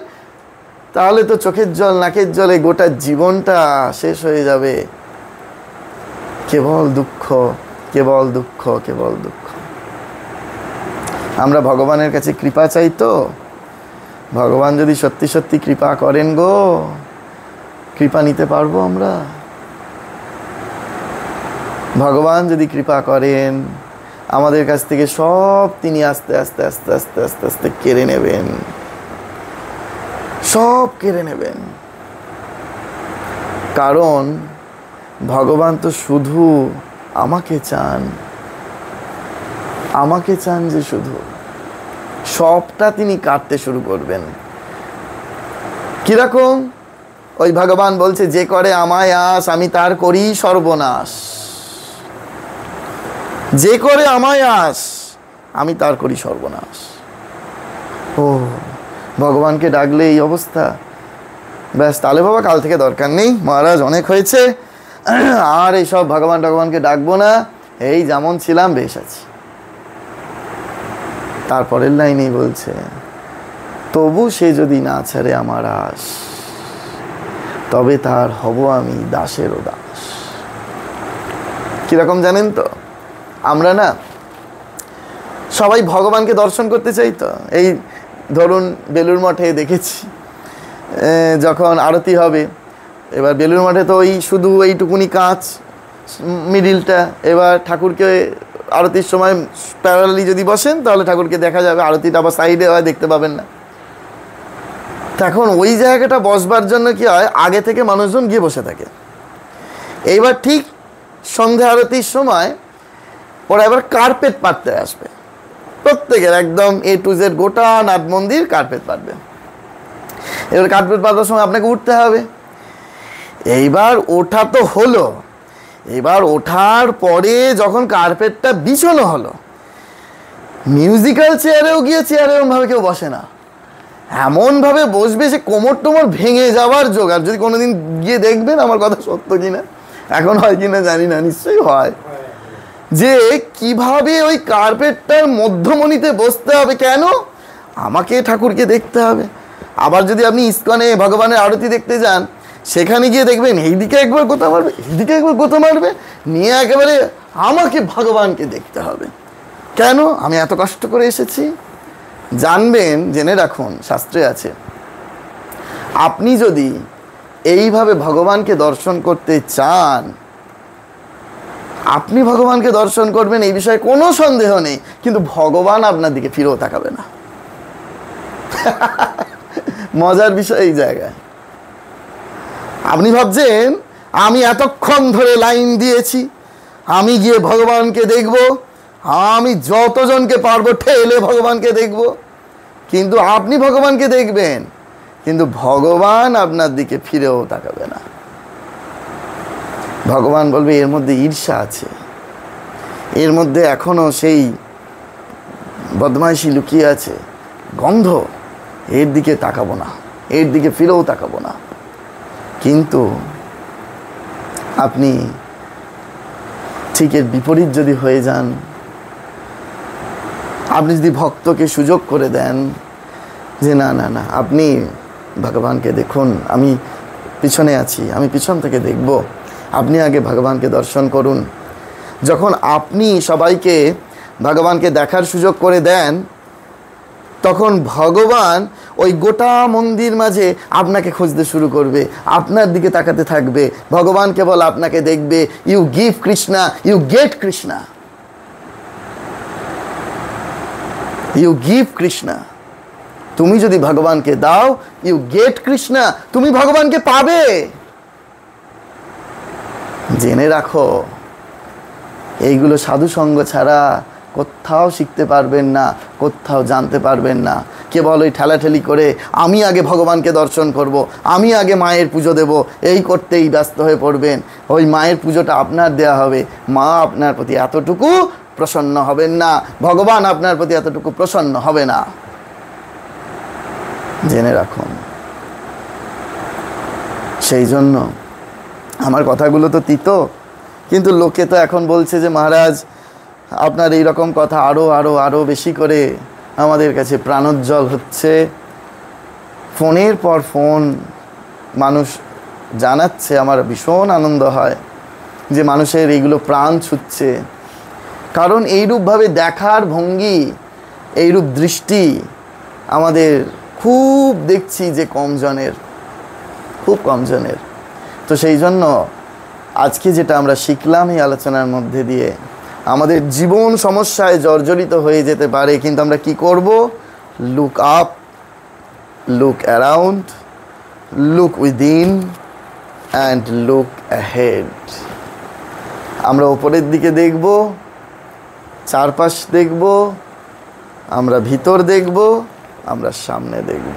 তাহলে তো চোখের জল নাকের জলে গোটা জীবনটা শেষ হয়ে যাবে। কেবল দুঃখ, কেবল দুঃখ, কেবল দুঃখ। আমরা ভগবানের কাছে কৃপা চাই, তো ভগবান যদি সত্যি সত্যি কৃপা করেন গো, কৃপা নিতে পারবো আমরা? ভগবান যদি কৃপা করেন, আমাদের কাছ থেকে সব তিনি আস্তে আস্তে আস্তে আস্তে আস্তে আস্তে কেড়ে নেবেন, সব কেড়ে নেবেন। কারণ ভগবান তো শুধু আমাকে চান, আমাকে চান, যে শুধু সবটা তিনি কাটতে শুরু করবেন। কিরকম? ওই ভগবান বলছে, যে করে আমায় আস আমি তার করি সর্বনাশ। যে করে আমায় আস আমি তার করি সর্বনাশ। ও ভগবানকে ডাকলে এই অবস্থা, ব্যাস তাহলে বাবা কাল থেকে দরকার নেই, মহারাজ অনেক হয়েছে, আর এইসব ভগবানকে ডাকবো না, এই যেমন ছিলাম বেশ আছি। তারপরের লাইনেই বলছে, তবু সে যদি না ছাড়ে আমার আস, তবে তার হব আমি দাসেরও দাস। কিরকম জানেন তো? আমরা না সবাই ভগবানকে দর্শন করতে চাই। তো এই ধরুন বেলুড় মঠে দেখেছি, যখন আরতি হবে, এবার বেলুড় মঠে তো ওই শুধু এইটুকুনি কাঁচ মিডিলটা, এবার ঠাকুরকে আরতির সময় প্যারালালি যদি বসেন তাহলে ঠাকুরকে দেখা যাবে, আরতিটা আবার সাইডে হয়, দেখতে পাবেন না। তখন ওই জায়গাটা বসবার জন্য কি হয়, আগে থেকে মানুষজন গিয়ে বসে থাকে। এইবার ঠিক সন্ধ্যা আরতির সময় ওরা এবার কার্পেট পাততে আসবে, প্রত্যেকের একদম A to Z গোটা নাট মন্দির কার্পেট পাতবে। এবার কার্পেট পাতার সময় আপনাকে উঠতে হবে। এইবার ওঠা তো হলো, এবার ওঠার পরে যখন কার্পেটটা বিছানো হলো, মিউজিক্যাল চেয়ারেও গিয়ে চেয়ারে এরকমভাবে কেউ বসে না, এমনভাবে বসবে সে কোমর টোমর ভেঙে যাওয়ার জোগাড়। যদি কোনোদিন গিয়ে দেখবেন, আমার কথা সত্য কিনা, এখন হয় কিনা জানি না, নিশ্চয়ই হয়, যে কিভাবে ওই কার্পেটটার মধ্যমণিতে বসতে হবে। কেন? আমাকে ঠাকুরকে দেখতে হবে। আবার যদি আপনি ইস্কনে ভগবানের আরতি দেখতে যান, সেখানে গিয়ে দেখবেন এইদিকে একবার গোতা মারবে, এইদিকে একবার গোতা মারবে, নিয়ে একেবারে আমাকে ভগবানকে দেখতে হবে। কেন? আমি এত কষ্ট করে এসেছি। জানবেন, জেনে রাখুন, শাস্ত্রে আছে, আপনি যদি এইভাবে ভগবানকে দর্শন করতে চান, আপনি ভগবানকে দর্শন করবেন, এই বিষয়ে কোনো সন্দেহ নেই, কিন্তু ভগবান আপনার দিকে ফিরেও তাকাবে না। মজার বিষয় এই জায়গায়। আপনি ভাবছেন আমি এতক্ষণ ধরে লাইন দিয়েছি, আমি গিয়ে ভগবানকে দেখব, আমি যতজনকে পারবো ঠেলে ভগবানকে দেখব, কিন্তু আপনি ভগবানকে দেখবেন, কিন্তু ভগবান আপনার দিকে ফিরেও তাকাবে না। ভগবান বলবে এর মধ্যে ঈর্ষা আছে, এর মধ্যে এখনো সেই বদমাইশি লুকিয়ে আছে, গন্ধ, এর দিকে তাকাবো না, এর দিকে ফিরেও তাকাবো না। কিন্তু আপনি ঠিক এর বিপরীত যদি হয়ে যান, আপনি যদি ভক্তকে সুযোগ করে দেন যে না না না, আপনি ভগবানকে দেখুন, আমি পিছনে আছি, আমি পিছন থেকে দেখব, আপনি আগে ভগবানকে দর্শন করুন। যখন আপনি সবাইকে ভগবানকে দেখার সুযোগ করে দেন, তখন ভগবান ওই গোটা মন্দির মাঝে আপনাকে খুঁজতে শুরু করবে, আপনার দিকে তাকাতে থাকবে। ভগবান কেবল আপনাকে দেখবে। You give Krishna, you get Krishna. You give Krishna, তুমি যদি ভগবানকে দাও, ইউ গেট কৃষ্ণা, তুমি ভগবানকে পাবে। জেনে রাখো, এইগুলো সাধু সঙ্গ ছাড়া কোথাও শিখতে পারবেন না, কোথাও জানতে পারবেন না। কেবল ওই ঠেলাঠেলি করে আমি আগে ভগবানকে দর্শন করব, আমি আগে মায়ের পুজো দেব, এই করতেই ব্যস্ত হয়ে পড়বেন। ওই মায়ের পুজোটা আপনার দেয়া হবে, মা আপনার প্রতি এতটুকু প্রসন্ন হবেন না, ভগবান আপনার প্রতি এতটুকু প্রসন্ন হবে না। জেনে রাখুন। সেই জন্য আমার কথাগুলো তো তিতো, কিন্তু লোকে তো এখন বলছে যে মহারাজ আপনার এই রকম কথা আরও আরও আরও বেশি করে আমাদের কাছে প্রাণোজ্জ্বল হচ্ছে। ফোনের পর ফোন মানুষ জানাচ্ছে, আমার ভীষণ আনন্দ হয় যে মানুষের এইগুলো প্রাণ ছুটছে। কারণ এইরূপভাবে দেখার ভঙ্গি, এইরূপ দৃষ্টি আমাদের খুব দেখছি যে কমজনের, খুব কমজনের। তো সেই জন্য আজকে যেটা আমরা শিখলাম এই আলোচনার মধ্যে দিয়ে, আমাদের জীবন সমস্যায় জর্জরিত হয়ে যেতে পারে, কিন্তু আমরা কি করব? Look up, look around, look within and look ahead. আমরা উপরের দিকে দেখব, চারপাশ দেখব, আমরা ভিতর দেখব, আমরা সামনে দেখব।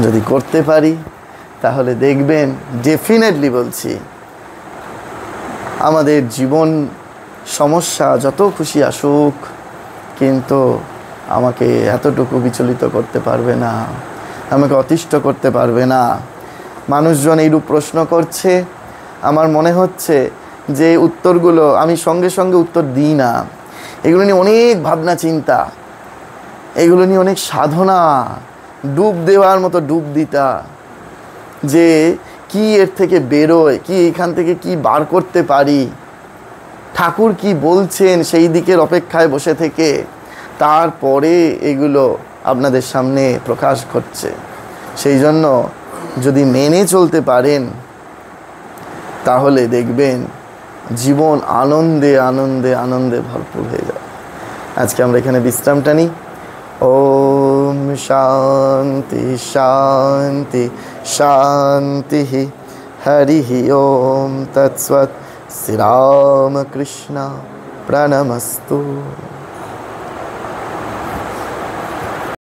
যদি করতে পারি তাহলে দেখবেন, ডেফিনেটলি বলছি, আমাদের জীবন সমস্যা যত খুশি আসুক, কিন্তু আমাকে এতটুকু বিচলিত করতে পারবে না, আমাকে অতিষ্ঠ করতে পারবে না। মানুষজন এইরূপ প্রশ্ন করছে, আমার মনে হচ্ছে যে উত্তরগুলো আমি সঙ্গে সঙ্গে উত্তর দিই না। এগুলো নিয়ে অনেক ভাবনা চিন্তা, এগুলো নিয়ে অনেক সাধনা, ডুব দেওয়ার মতো ডুব দিতা, যে কি এর থেকে বেরোয়, কি এখান থেকে কি বার করতে পারি, ঠাকুর কি বলছেন সেই দিকের অপেক্ষায় বসে থেকে তারপরে এগুলো আপনাদের সামনে প্রকাশ করছে। সেই জন্য যদি মেনে চলতে পারেন তাহলে দেখবেন জীবন আনন্দে আনন্দে আনন্দে ভরপুর হয়ে যাবে। আজকে আমরা এখানে বিশ্রামটা নিই। ওম শান্তি শান্তি শান্তি। হরি ওম তৎসৎ। শ্রীরামকৃষ্ণ প্রণমস্তু।